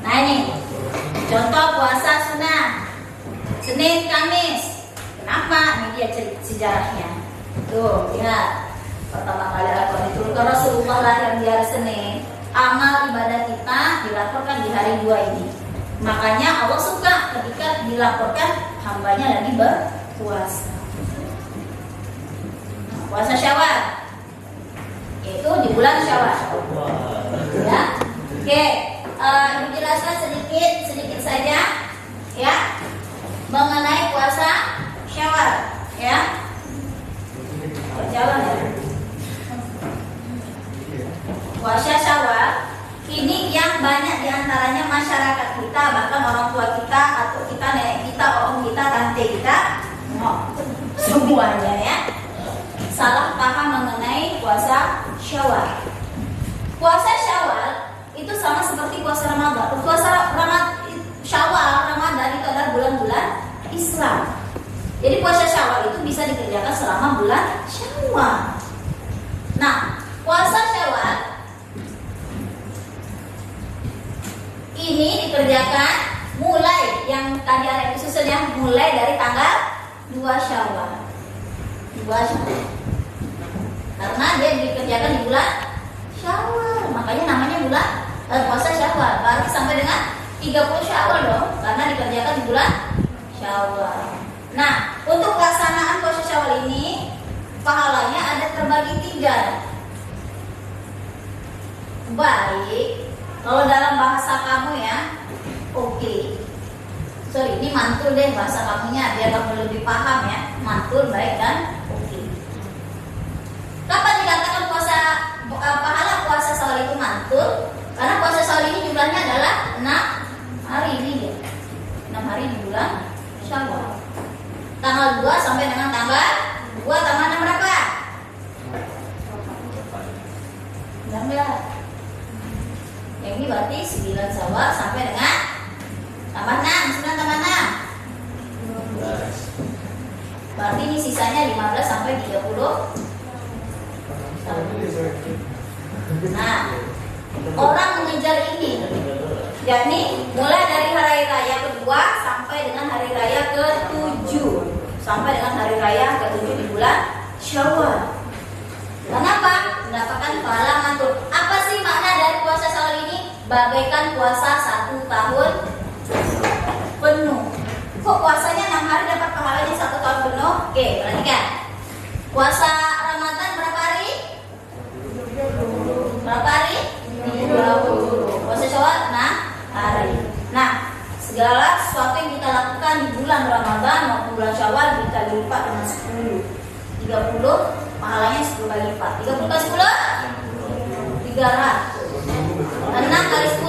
Nah ini contoh puasa sunnah Senin Kamis. Kenapa? Ini dia sejarahnya. Tuh, lihat. Pertama kali Al-Quran diturunkan Rasulullah lahir di hari Senin. Amal ibadah kita dilaporkan di hari 2 ini. Makanya Allah suka ketika dilaporkan hambanya lagi berpuasa. Puasa Syawal itu di bulan Syawal. Ya, oke. Ibu jelaskan sedikit saja, ya, mengenai puasa Syawal, ya. Jalan ya. Puasa Syawal ini yang banyak diantaranya masyarakat kita, bahkan orang tua kita atau kita, nenek kita, om kita, tante kita, semuanya ya, salah paham mengenai puasa Syawal. Puasa Syawal itu sama seperti puasa Ramadan. Puasa Syawal, Ramadan itu adalah bulan-bulan Islam. Jadi puasa Syawal itu bisa dikerjakan selama bulan Syawal. Nah, puasa Syawal ini dikerjakan mulai yang tadi ada khususnya mulai dari tanggal 2 Syawal. 2 Syawal. Karena dia dikerjakan di bulan Syawal, makanya namanya bulan puasa Syawal. Berarti sampai dengan 30 Syawal dong, karena dikerjakan di bulan Syawal. Nah, untuk pelaksanaan puasa Syawal ini pahalanya ada terbagi 3. Baik, kalau dalam bahasa kamu ya, oke. Sorry, ini mantul deh bahasa kamunya biar kamu lebih paham ya. Mantul, baik dan oke. Kapan dikatakan pahala puasa Syawal itu mantul? Karena puasa Syawal ini jumlahnya adalah 6 hari ini dia. 6 hari di bulan Syawal. Tanggal 2 sampai dengan tanggal 2 tambah 6 berapa? 19. Yang ini berarti 9 Syawal sampai dengan tambah 6, 9 tambah 6 berarti ini sisanya 15 sampai 30. Nah, orang mengejar ini, yakni mulai dari hari raya kedua sampai dengan hari raya ke-7, sampai dengan hari raya ke-7 di bulan Syawal. Kenapa? Mendapatkan pahala mantul. Apa sih makna dari puasa Syawal ini? Bagaikan puasa 1 tahun penuh. Kok puasanya 6 hari dapat pahalanya 1 tahun penuh? Oke, perhatikan. Puasa Ramadan berapa hari? Berapa hari? 20. Puasa Syawal 6 hari. Nah, segala sesuatu yang kita lakukan di bulan Ramadan maupun bulan Syawal dikali lipat dengan 10. 30 pahalanya 10 kali lipat. 30 kali 10 300. 6 kali 10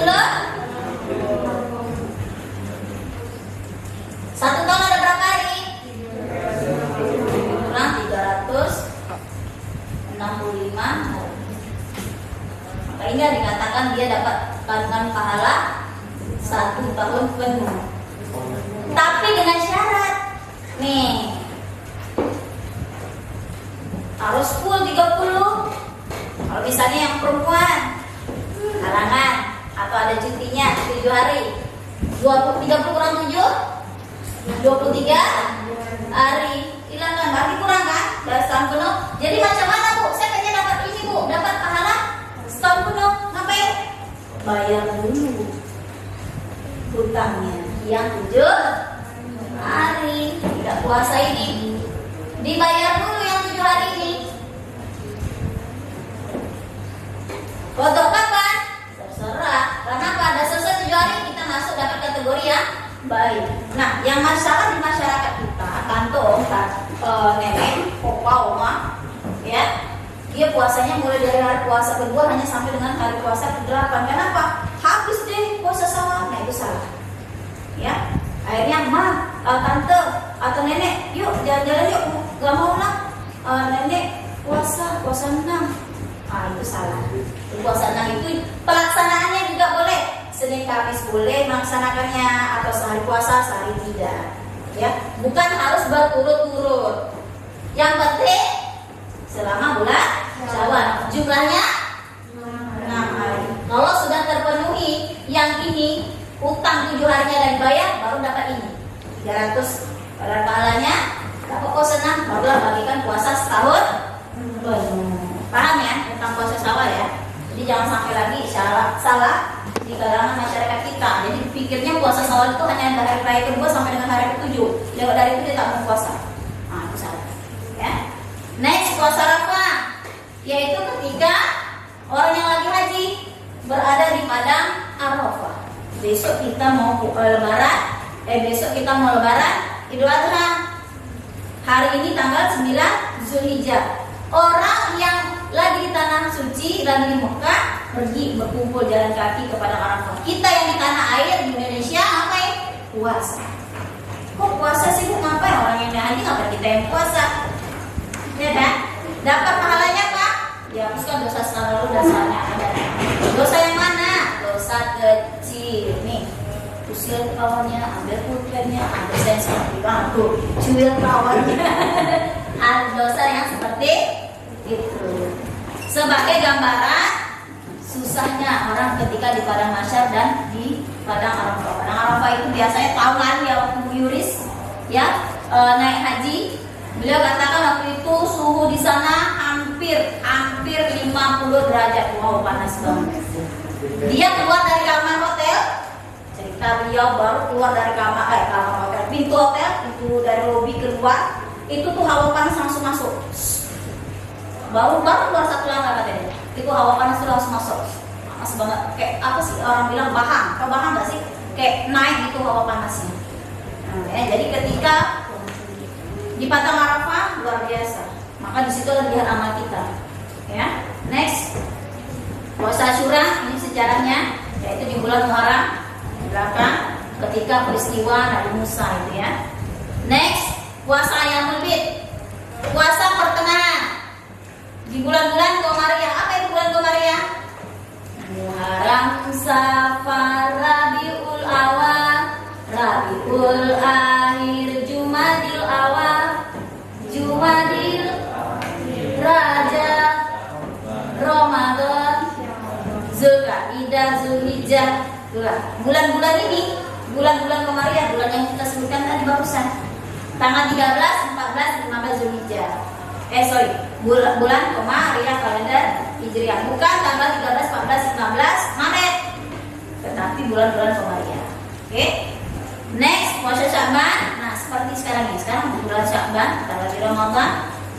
1 tahun ada berapa hari? Kurang 365 hari. Makanya dikatakan dia dapat kandungan pahala 1 tahun penuh. Tapi dengan syarat nih, harus full 30. Kalau misalnya yang perempuan halangan atau ada cutinya 7 hari, 30 kurang 7 23 hari, hilangkan, berarti kurang kan? Setahun penuh. Jadi macam mana Bu? Saya pengen dapat ini Bu, dapat pahala setahun penuh. Ngapain? Bayar dulu hutangnya yang 7 hari tidak puasa ini, dibayar dulu yang 7 hari ini. Dia puasanya mulai dari hari puasa kedua hanya sampai dengan hari puasa ke-8. Kenapa? Habis deh puasa sawal. Nah itu salah. Ya, akhirnya tante atau nenek, yuk jalan-jalan yuk. Gak mau lah, nenek puasa 6. Itu salah. Puasa 6 itu pelaksanaannya juga boleh. Senin Kamis boleh melaksanakannya, atau sehari puasa sehari tidak. Ya, bukan harus berturut-turut. Yang penting selama bulan Syawal jumlahnya 6 hari. Kalau sudah terpenuhi yang ini, utang 7 harinya dan dibayar, baru dapat ini 300. Pada pahalanya dapat puasa 6, barulah bagikan puasa setahun. Paham ya tentang puasa Syawal ya? Jadi jangan sampai lagi salah di kalangan masyarakat kita. Jadi pikirnya puasa Syawal itu hanya dari hari raya kedua sampai dengan hari ke-7. Lewat dari itu dia tak mau puasa. Nah, itu salah. Ya. Next, puasa Arafah, yaitu ketika orang yang lagi haji berada di padang Arafah. Besok kita mau lebaran, Idul Adha. Hari ini tanggal 9 Zulhijjah. Orang yang lagi di tanah suci, lagi di Mekah, pergi berkumpul jalan kaki ke padang Arafah. Kita yang di tanah air di Indonesia ngapain? Puasa. Kok puasa sih? Kok ngapain? Orang yang haji ngapain kita yang puasa? Ya kan? Dapat pahalanya Pak? Dihapuskan dosa lalu dasarnya ada. Dosa yang mana? Dosa kecil. Nih, usil kawannya, ambil pulpennya, ambil sensor di bangku, cuil kawannya. Ada dosa yang seperti itu. Sebagai gambaran susahnya orang ketika di padang mahsyar dan di padang Arafah. Padang Arafah itu biasanya tahu kan ya, waktu Yuris ya naik haji. Beliau katakan waktu itu suhu di sana hampir 50 derajat. Wow, panas banget. Dia keluar dari kamar hotel. Cerita beliau baru keluar dari kamar hotel, pintu hotel, pintu dari lobi keluar, itu tuh hawa panas langsung masuk. Baru keluar satu langkah katanya. Itu hawa panas tuh langsung masuk. Panas banget. Kayak apa sih orang bilang bahang? Kau bahang nggak sih? Kayak naik gitu hawa panasnya. Jadi ketika di padang Arafah luar biasa. Maka di situ lihat amal kita. Ya. Next. Puasa Asyura ini sejarahnya yaitu di bulan Muharram belakang ketika peristiwa Nabi Musa itu ya. Next, puasa Ayyamul Bid. Puasa pertengahan. Di bulan-bulan Qamariyah. Apa itu bulan Qamariyah? Muharram, Safar, Rabiul Awal, Rabiul Akhir, Jumadil Awal, Jumadil Rajab, Ramadan, Zulqa'dah, Zulhijjah. Bulan-bulan ini, bulan-bulan Qamariyah, bulan yang kita sebutkan tadi barusan. Tanggal 13, 14, 15 Zulhijjah. Bulan Qamariyah kalender Hijriah. Bukan tanggal 13, 14, 15 Maret. Tetapi bulan-bulan Qamariyah. Oke. Next, puasa Sya'ban. Nah, seperti sekarang ini. Sekarang bulan Sya'ban, kita lagi Ramadan,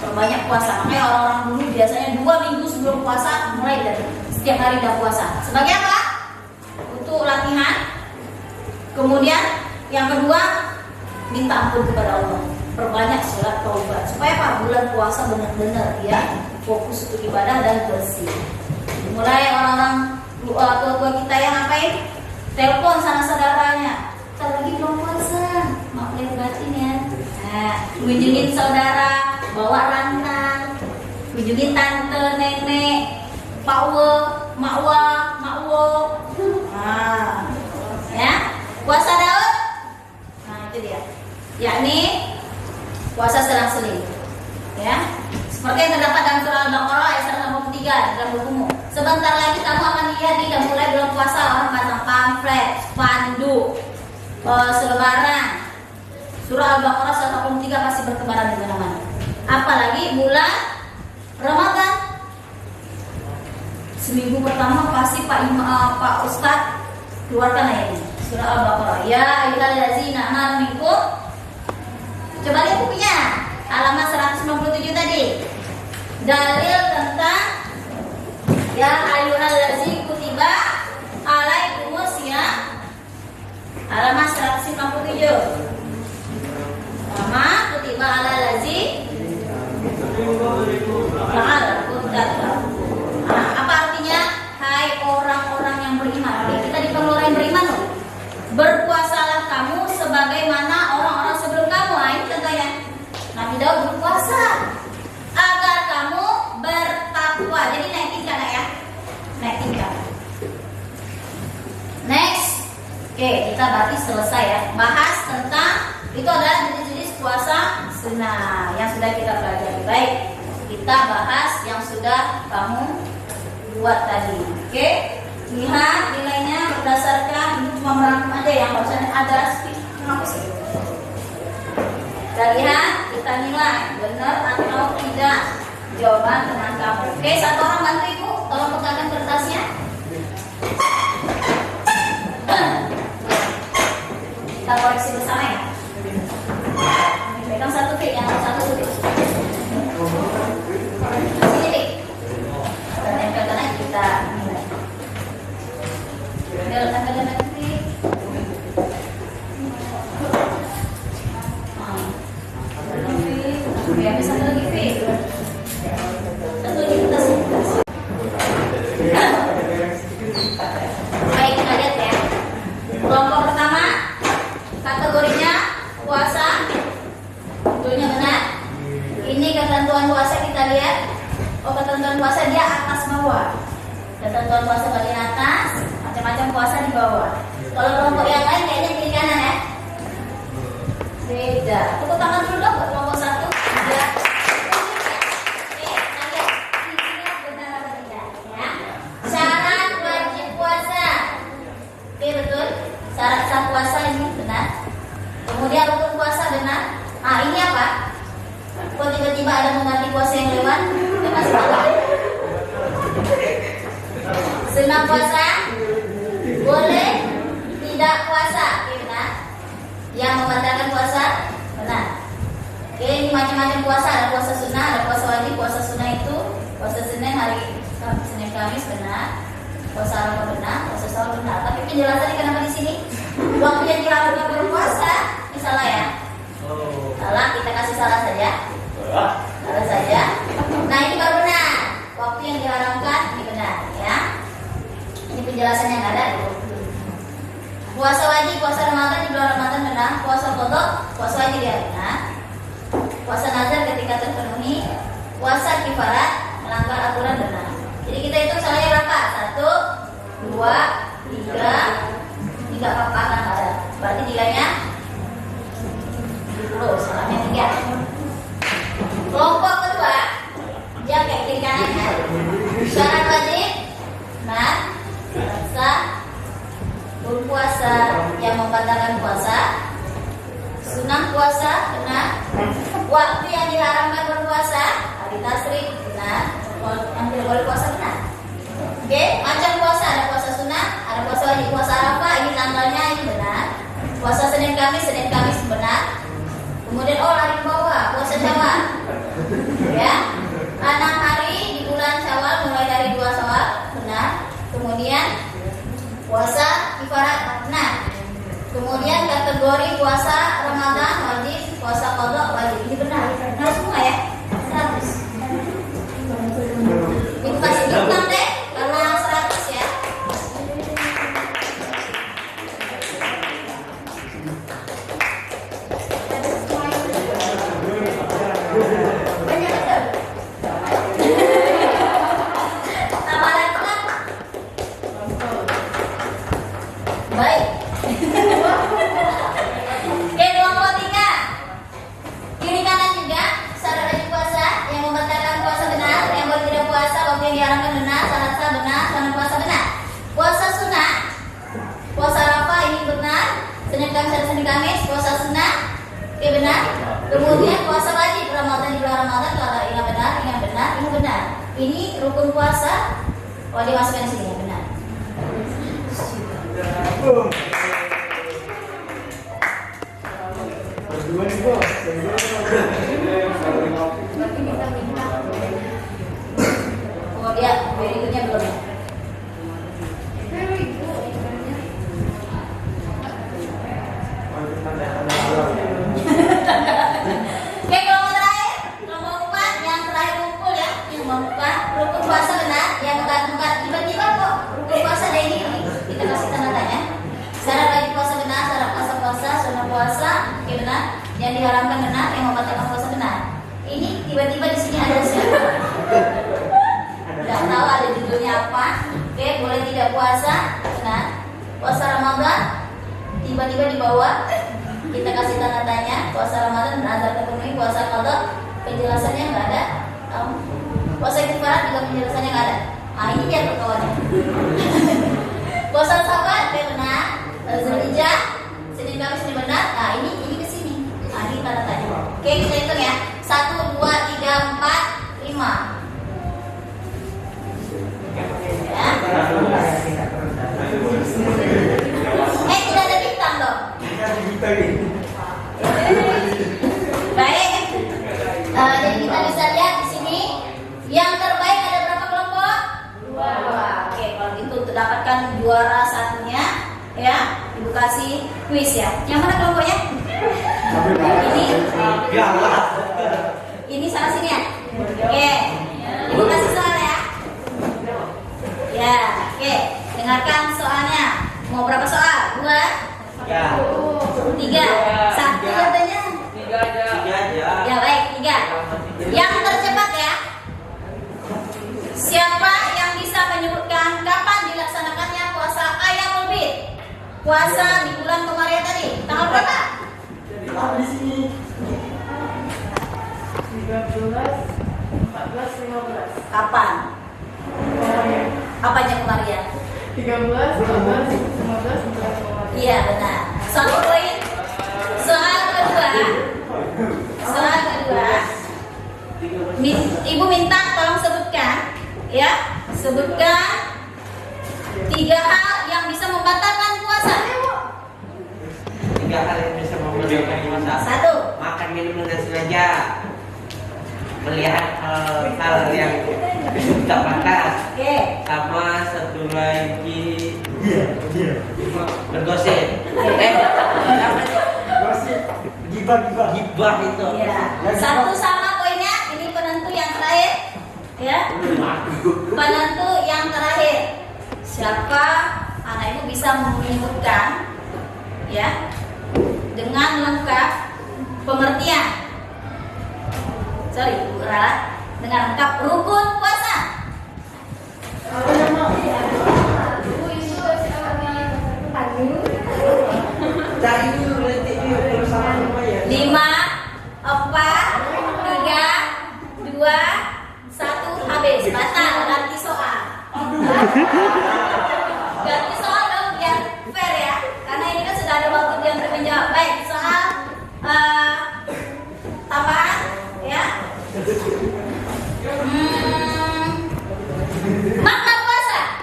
perbanyak puasa. Makanya orang-orang dulu biasanya 2 minggu sebelum puasa mulai dari setiap hari dah puasa. Sebagai apa? Untuk latihan. Kemudian yang kedua, minta ampun kepada Allah. Perbanyak sholat taubat. Supaya apa? Bulan puasa benar-benar ya fokus untuk ibadah dan bersih. Mulai orang-orang tua-tua kita yang ngapain? Telepon sana saudaranya. Kita lagi belum puasa. Maaf lahir batin ya. Nah, kunjungin saudara, bawa rantang, kunjungin tante, nenek, pakwe, makwa, makwo. Nah, ya. Puasa Daud. Nah, itu dia. Yakni puasa selang-seling. Ya. Seperti yang terdapat dalam surah Al-Baqarah ayat 163 dalam bukumu. Sebentar lagi kamu akan lihat nih, udah mulai bulan puasa orang pasang pamflet, spanduk, selebaran. Surah Al-Baqarah 183 pasti bertebaran di mana-mana. Apalagi bulan Ramadan. Seminggu pertama pasti Pak Ustadz keluarkan ayat ini. Surah Al-Baqarah. Ya ayyuhallazina amanu minkum. Coba lihat bukunya. Halaman 197 tadi. Dalil tentang ya ayyuhallazina kutiba alaikumusiyam. Halaman 197. Sama kutiba alal lazina la'allakum tattaqun. Oke, kita berarti selesai ya. Bahas tentang itu adalah jenis-jenis puasa sunnah yang sudah kita pelajari. Baik, kita bahas yang sudah kamu buat tadi. Oke, lihat nilainya berdasarkan ini cuma merangkum aja yang harusnya ada kenapa sih? Kita lihat, kita nilai benar atau tidak jawaban teman kamu. Oke, satu orang bantu ibu, tolong pegangkan kertasnya. Kita koreksi bersama ya. Pegang satu fit, yang satu fit. Sini fit. Dan yang kita nilai. Tempelkan lagi fit. Oke, habis satu lagi fit. Satu lagi kita sini. Baik, kita lihat ya. Kelompok pertama kategorinya puasa, betulnya benar. Ini ketentuan puasa kita lihat. Oh, ketentuan puasa dia atas bawah. Ketentuan puasa bagian atas, macam-macam puasa di bawah. Kalau kelompok yang lain kayaknya kiri kanan ya. Beda. Tepuk tangan dulu dong buat kelompok satu. Ya. Oke, kita lihat isinya benar apa tidak ya. Syarat wajib puasa. Oke, betul. Syarat sah puasa ini benar. Kemudian rukun puasa benar. Ah, ini apa? Kok tiba-tiba ada mengganti puasa yang lewat? Kita masih tahu. Sunnah puasa boleh tidak puasa, oke, benar. Yang membatalkan puasa benar. Oke, ini macam-macam puasa. Ada puasa sunnah, ada puasa wajib. Puasa sunnah itu puasa Senin hari Senin Kamis benar. Puasa Arafah benar, puasa sahur benar. Tapi penjelasannya kenapa di sini? Waktu yang dilakukan berpuasa, ini salah ya? Salah, kita kasih salah saja. Salah saja. Nah, ini baru benar. Waktu yang diharamkan ini benar, ya. Ini penjelasannya nggak ada. Puasa wajib, puasa Ramadan di bulan Ramadan benar. Puasa qadha, puasa wajib ya benar. Puasa nazar ketika terpenuhi. Puasa kifarat, melanggar aturan benar. Jadi kita hitung salahnya berapa? 1, 2, 3 apa kan ada. Berarti nilainya 10, salahnya 3. Kelompok kedua, dia kayak kiri kanannya. Syarat wajib, benar. Sah, berpuasa yang membatalkan puasa. Sunnah puasa, benar. Waktu yang diharamkan berpuasa, hari tasrik, benar. Yang tidak boleh puasa, benar. Oke, macam puasa, ada puasa sunnah, ada puasa wajib. Puasa Arafah, ini tanggalnya ini benar. Puasa Senin Kamis benar. Kemudian hari bawah, puasa Syawal. Ya, 6 hari di bulan Syawal mulai dari 2 Syawal, benar. Kemudian puasa kifarat, benar. Kemudian kategori puasa Ramadan wajib, puasa qadha wajib. Ini benar. Benar semua ya? 100. Ibu kasih bintang deh karena 100 ya. Baik. Oke, kelompok 3. Kiri kanan juga syarat wajib puasa yang membatalkan puasa benar, yang boleh tidak puasa waktu yang diharamkan benar, syarat sah benar, syarat puasa benar. Puasa sunnah, puasa Arafah ini benar, Senin Kamis, puasa sunnah, oke benar. Kemudian puasa wajib Ramadan di bulan Ramadan kalau ini benar. Ini rukun puasa, dimasukkan di sini ya benar. Oh dia berikutnya belum ya? Oke, kelompok terakhir, kelompok 4 yang terakhir kumpul ya, yang membuka rukun puasa benar, yang bukan tiba-tiba kok rukun puasa ada ini kita kasih tanda tanya. Syarat wajib puasa benar, syarat puasa, sunnah puasa, oke benar, yang diharamkan benar, yang membatalkan puasa benar. Ini tiba-tiba di sini ada siapa? Tidak tahu ada judulnya apa. Oke, boleh tidak puasa, benar. Puasa Ramadan, tiba-tiba di bawah kita kasih tanda tanya. Puasa Ramadan benar terpenuhi, puasa qada penjelasannya nggak ada. Puasa kifarat juga penjelasannya nggak ada. Nah ini dia kawannya. Puasa Sabat benar, Zulhijjah, Senin Kamis ini benar. Nah ini ke sini. Nah ini tanda tanya. Oke kita hitung ya. 1, 2, 3, 4, 5. Ya. Tidak ada bintang dong. Baik. Jadi kita bisa lihat di sini yang terbaik ada berapa kelompok? 2. Oke, kalau gitu untuk dapatkan juara satunya, ya, Ibu kasih kuis ya. Yang mana kelompoknya? Ini sana sini ya. Oke, Ibu kasih soal ya. Ya, oke. Dengarkan soalnya. Mau berapa soal? 2? 3. 1 katanya. 3 aja. Ya baik, 3. Yang tercepat ya. Siapa yang bisa menyebutkan kapan dilaksanakannya puasa Ayyamul Bid? Puasa di bulan Komariah tadi. Tanggal berapa? Di sini. 13, 14, 15. Kapan? Apanya Komariah? 13, 14, 15, 16. Iya benar. Soal poin. Soal kedua. Ibu minta tolong sebutkan, ya, sebutkan 3 hal yang bisa membatalkan puasa. 3 hal yang bisa membatalkan puasa. 1. Makan minum dengan sengaja, melihat hal yang tak pantas, Oke. sama satu lagi bergosip. Gibah itu. Ya. 1 sama poinnya. Ini penentu yang terakhir, ya. Penentu yang terakhir. Siapa anak ibu bisa menyebutkan, ya, dengan lengkap pengertian. Sorry, Bu Rara, dengan lengkap rukun puasa. Bu itu siapa? 5, 4, 3, 2, 1 habis. Batal, ganti soal. Ganti soal dong biar fair ya. Karena ini kan sudah ada waktu yang menjawab. Baik, soal tambahan ya. Makna puasa.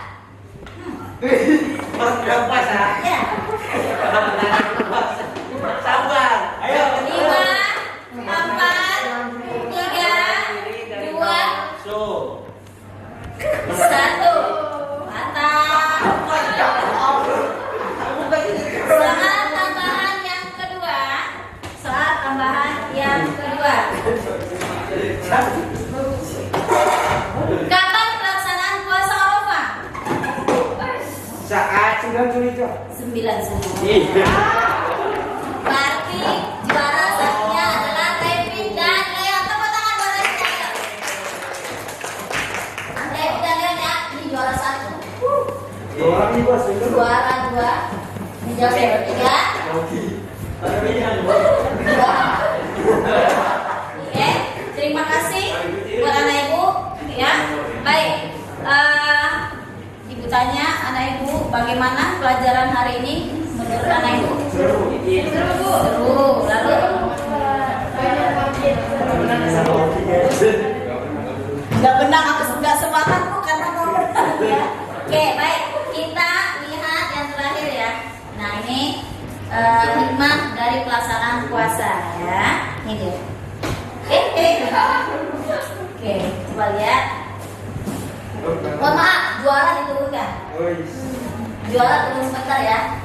Makna puasa. Ya. Sabar. 5, 4, 3, 2, 1. Mantap. Soal tambahan yang kedua. Kapan pelaksanaan puasa Arafah? Saat 9 Berarti juara satunya adalah David dan Leon. Tepuk tangan buat David dan Leon. David dan Leon ya, ini juara 1. Juara 2. Ini jawab yang ketiga. Oke, terima kasih buat anak ibu ya. Baik, ibu tanya anak ibu bagaimana pelajaran hari ini menurut anak ibu? Seru. Lalu nggak benar aku nggak semangat bu karena mau menang ya. Oke, baik, kita lihat yang terakhir ya. Nah ini hikmah dari pelaksanaan puasa ya. Ini dia. Oke, coba lihat. Mohon maaf, juara diturunkan. Juara turun sebentar ya.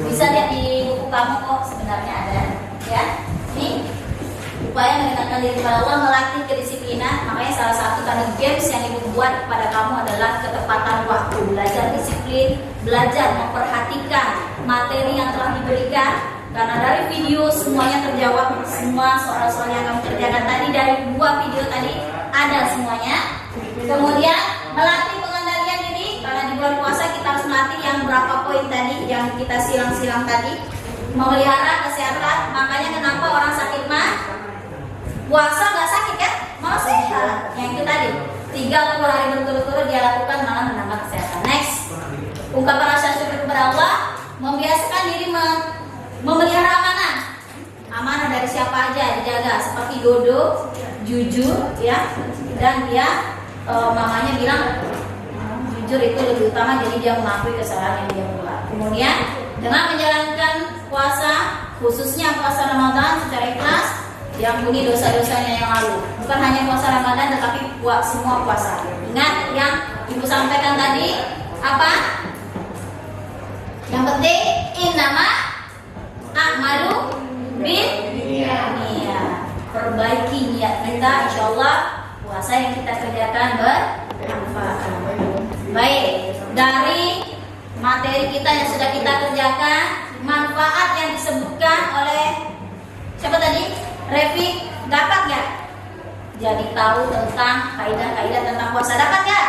Bisa lihat di buku kamu kok sebenarnya ada ya. Ini upaya mendekatkan diri kepada Allah, melatih kedisiplinan. Makanya salah satu tadi games yang ibu buat kepada kamu adalah ketepatan waktu, belajar disiplin, belajar memperhatikan materi yang telah diberikan. Karena dari video semuanya terjawab, semua soal-soal yang kamu kerjakan tadi dari 2 video tadi ada semuanya. Kemudian melatih pengendalian diri, karena di bulan puasa kita harus melatih yang berapa poin tadi yang kita silang-silang tadi, memelihara kesehatan. Makanya kenapa orang sakit mah puasa nggak sakit kan, malah sehat. Yang itu tadi 30 hari berturut-turut dia lakukan malah menambah kesehatan. Next, ungkapan rasa syukur kepada Allah, membiasakan diri memelihara amanah. Amanah dari siapa aja dijaga, seperti Dodo, jujur ya, dan dia mamanya bilang jujur itu lebih utama, jadi dia mengakui kesalahan yang dia buat. Kemudian dengan menjalankan puasa, khususnya puasa Ramadan secara ikhlas, diampuni dosa-dosanya yang lalu. Bukan hanya puasa Ramadan, tetapi buat semua puasa. Ingat yang Ibu sampaikan tadi apa? Yang penting innama a'malu niat. Perbaiki niat kita, insya Allah puasa yang kita kerjakan bermanfaat. Baik, dari materi kita yang sudah kita kerjakan, manfaat yang disebutkan oleh siapa tadi? Revi, dapat nggak? Jadi tahu tentang kaidah-kaidah tentang puasa, dapat nggak?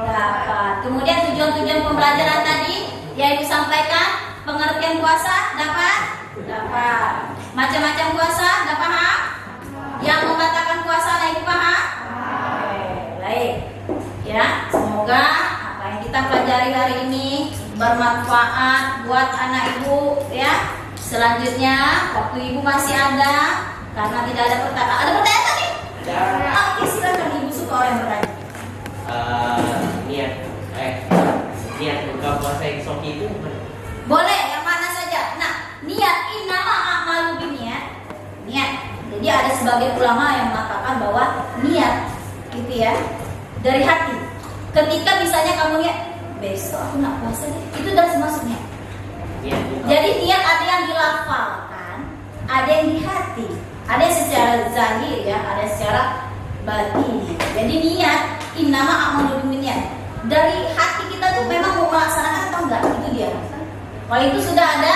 Dapat. Kemudian tujuan-tujuan pembelajaran tadi yang disampaikan, pengertian puasa, dapat? Dapat. Macam-macam puasa, dapat paham? Yang membatalkan puasa, Ibu paham? Baik. Ya, semoga apa yang kita pelajari hari ini bermanfaat buat anak Ibu ya. Selanjutnya, waktu Ibu masih ada, karena tidak ada pertanyaan. Ada pertanyaan tadi? Ada. Oke, silakan Ibu, suka orang bertanya. Niat buka puasa esok itu Boleh, yang mana saja. Nah, niat innama a'malu binniyat. Niat. Jadi ada sebagian ulama yang mengatakan bahwa niat gitu ya, dari hati. Ketika misalnya kamu niat besok aku nak puasa deh, itu udah termasuknya. Jadi niat ada yang dilafalkan, ada yang di hati, ada yang secara zahir ya, ada secara batin. Jadi niat innama a'malu binniyat. Dari hati kita tuh memang mau melaksanakan atau enggak, itu dia. Kalau itu sudah ada,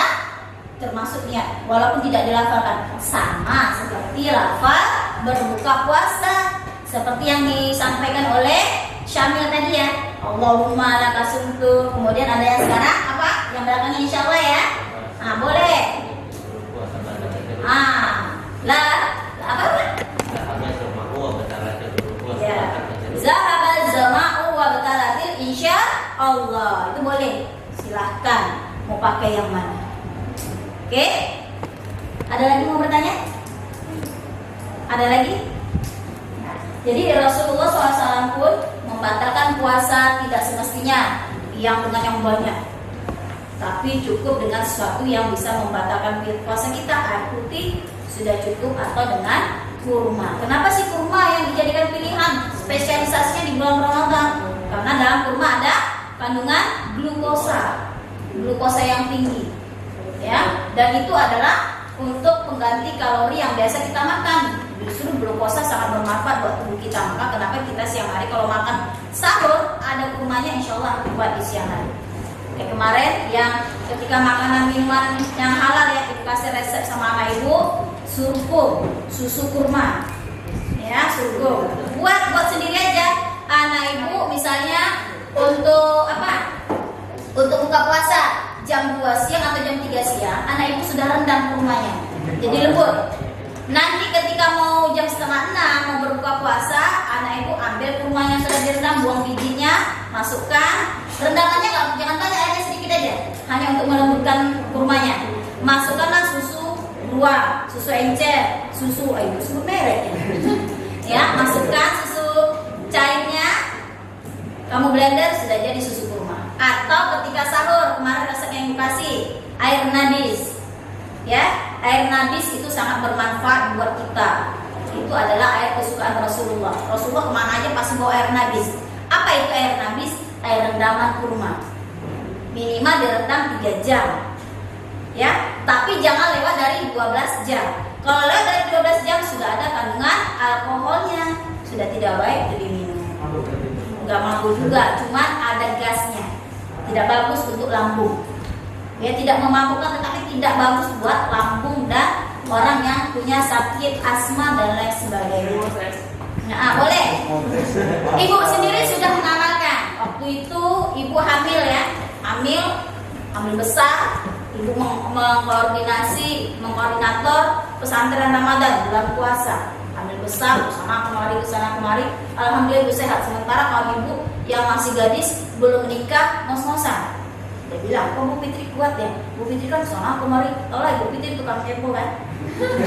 termasuk niat, walaupun tidak dilafalkan. Sama seperti lafal berbuka puasa, seperti yang disampaikan oleh Syamil tadi ya. Allahumma laka sumtu. Kemudian ada yang sekarang apa? Yang belakangnya insya Allah ya. Nah, boleh. Ya. Zahabal zama'u wa batalatil insya Allah. Itu boleh. Silahkan mau pakai yang mana. Oke? Ada lagi mau bertanya? Ada lagi? Jadi Rasulullah SAW pun membatalkan puasa tidak semestinya yang dengan yang banyak, tapi cukup dengan sesuatu yang bisa membatalkan puasa kita. Air putih sudah cukup, atau dengan kurma. Kenapa sih kurma yang dijadikan pilihan spesialisasinya di bulan Ramadan? Karena dalam kurma ada kandungan glukosa yang tinggi ya, dan itu adalah untuk pengganti kalori yang biasa kita makan. Justru glukosa sangat bermanfaat buat tubuh kita. Maka kenapa kita siang hari kalau makan sahur ada kurmanya, insya Allah buat di siang hari. Kayak kemarin yang ketika makanan minuman yang halal ya, kita kasih resep sama anak ibu, surkum, susu kurma ya, surkum. Buat sendiri aja anak ibu, misalnya untuk apa? Untuk buka puasa jam 2 siang atau jam 3 siang, anak ibu sudah rendam kurmanya, jadi lembut. Nanti ketika mau jam 5:30 mau berbuka puasa, anak ibu ambil kurmanya sudah direndam, buang bijinya, masukkan. Rendamannya jangan banyak, aja sedikit aja, hanya untuk melembutkan kurmanya. Masukkanlah susu luar, susu encer, susu merek ya. Masukkan susu cairnya, kamu blender, sudah jadi susu kurma. Atau ketika sahur, kemarin resep yang dikasih air nabis ya, air nabis itu sangat bermanfaat buat kita. Itu adalah air kesukaan Rasulullah. Rasulullah kemana aja pasti bawa air nabis. Apa itu air nabis? Air rendaman kurma. Minimal direndam 3 jam ya, tapi jangan lewat dari 12 jam. Kalau lewat dari 12 jam sudah ada kandungan alkoholnya, sudah tidak baik untuk diminum. Enggak mabuk juga, cuman ada gasnya, tidak bagus untuk lambung ya, tidak memabukkan, tetapi tidak bagus buat lambung dan orang yang punya sakit asma dan lain sebagainya. Nah, boleh. Ibu sendiri sudah mengamalkan. Waktu itu ibu hamil ya, hamil hamil besar, ibu mengkoordinator pesantren Ramadan bulan puasa, hamil besar kesana kemari, alhamdulillah ibu sehat. Sementara kalau ibu yang masih gadis belum menikah ngos-ngosan, dia bilang, kok Bu Fitri kuat ya? Bu Fitri kan kesana kemari, tau lah Ibu Fitri tukang kepo kan.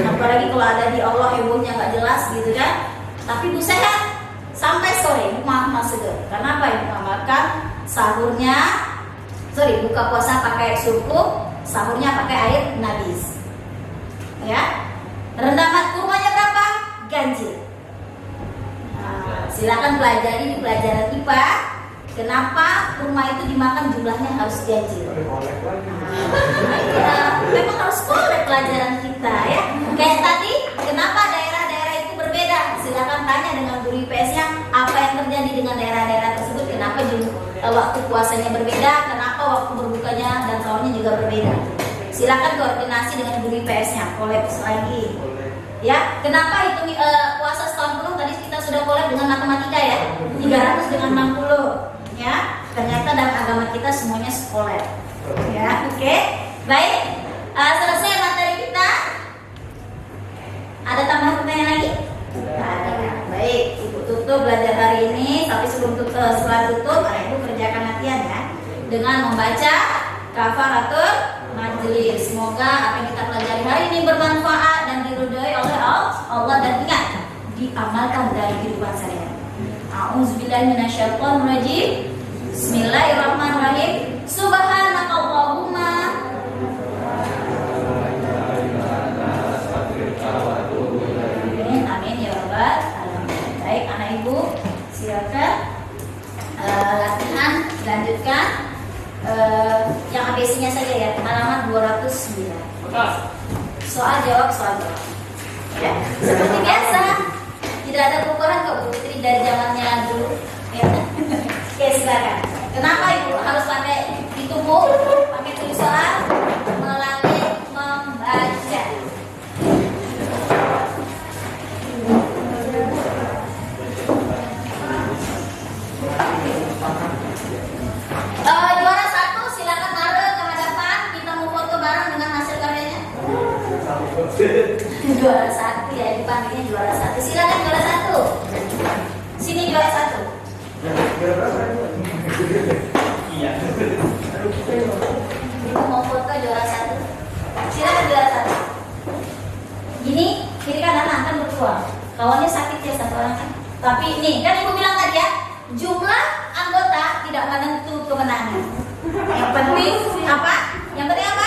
Apalagi kalau ada di Allah hebohnya nggak jelas gitu kan. Tapi ibu sehat sampai sore, ibu mah seger. Karena apa? Ibu makan sahurnya, buka puasa pakai suku, sahurnya pakai air nabis. Ya, rendaman kurmanya berapa? Ganjil. Nah, silakan pelajari di pelajaran IPA. Kenapa kurma itu dimakan jumlahnya harus ganjil? Memang harus kolek pelajaran kita ya. Kayak tadi, kenapa daerah-daerah itu berbeda? Silakan tanya dengan guru IPS-nya apa yang terjadi dengan daerah-daerah tersebut. Kenapa waktu puasanya berbeda? Kenapa waktu berbukanya dan sahurnya juga berbeda? Silakan koordinasi dengan guru IPS-nya, kolek lagi. Ya, kenapa itu puasa setahun penuh? Tadi kita sudah kolek dengan matematika ya, 300 dengan 60. Ya, ternyata dalam agama kita semuanya sekolah. Ya, oke. Baik, selesai materi kita. Ada tambahan pertanyaan lagi? Ada. Baik, ibu tutup belajar hari ini. Tapi setelah tutup, ibu kerjakan latihan ya, dengan membaca kafaratul majlis. Semoga apa yang kita pelajari hari ini bermanfaat dan diridhoi oleh Allah, dan ingat, diamalkan dari kehidupan sehari-hari. A'udzubillahi minasyaitonirrajim. Bismillahirrahmanirrahim. Subhanakallahumma. Amin ya rabbal alamin. Baik anak ibu, silakan latihan lanjutkan yang ABC-nya saja ya, halaman 209. Soal jawab. Ya, seperti biasa. Tidak ada perubahan kok Bu Fitri dari zamannya dulu. Ya. Oke, silakan. Kenapa ibu harus pakai ditumpuk, pakai tulis soal, melatih membaca? Juara 1 silakan taruh ke hadapan. Kita mau foto bareng dengan hasil karyanya. Juara 1 ya, dipanggilnya juara 1. Silakan juara 1. Sini juara 1. Iya. Ibu mau foto juara 1. Silakan juara 1. Gini, kiri kanan akan berpeluang. Kawannya sakit ya satu orang kan. Tapi nih, kan ibu bilang tadi ya, jumlah anggota tidak menentu kemenangan. Yang penting apa? Yang penting apa?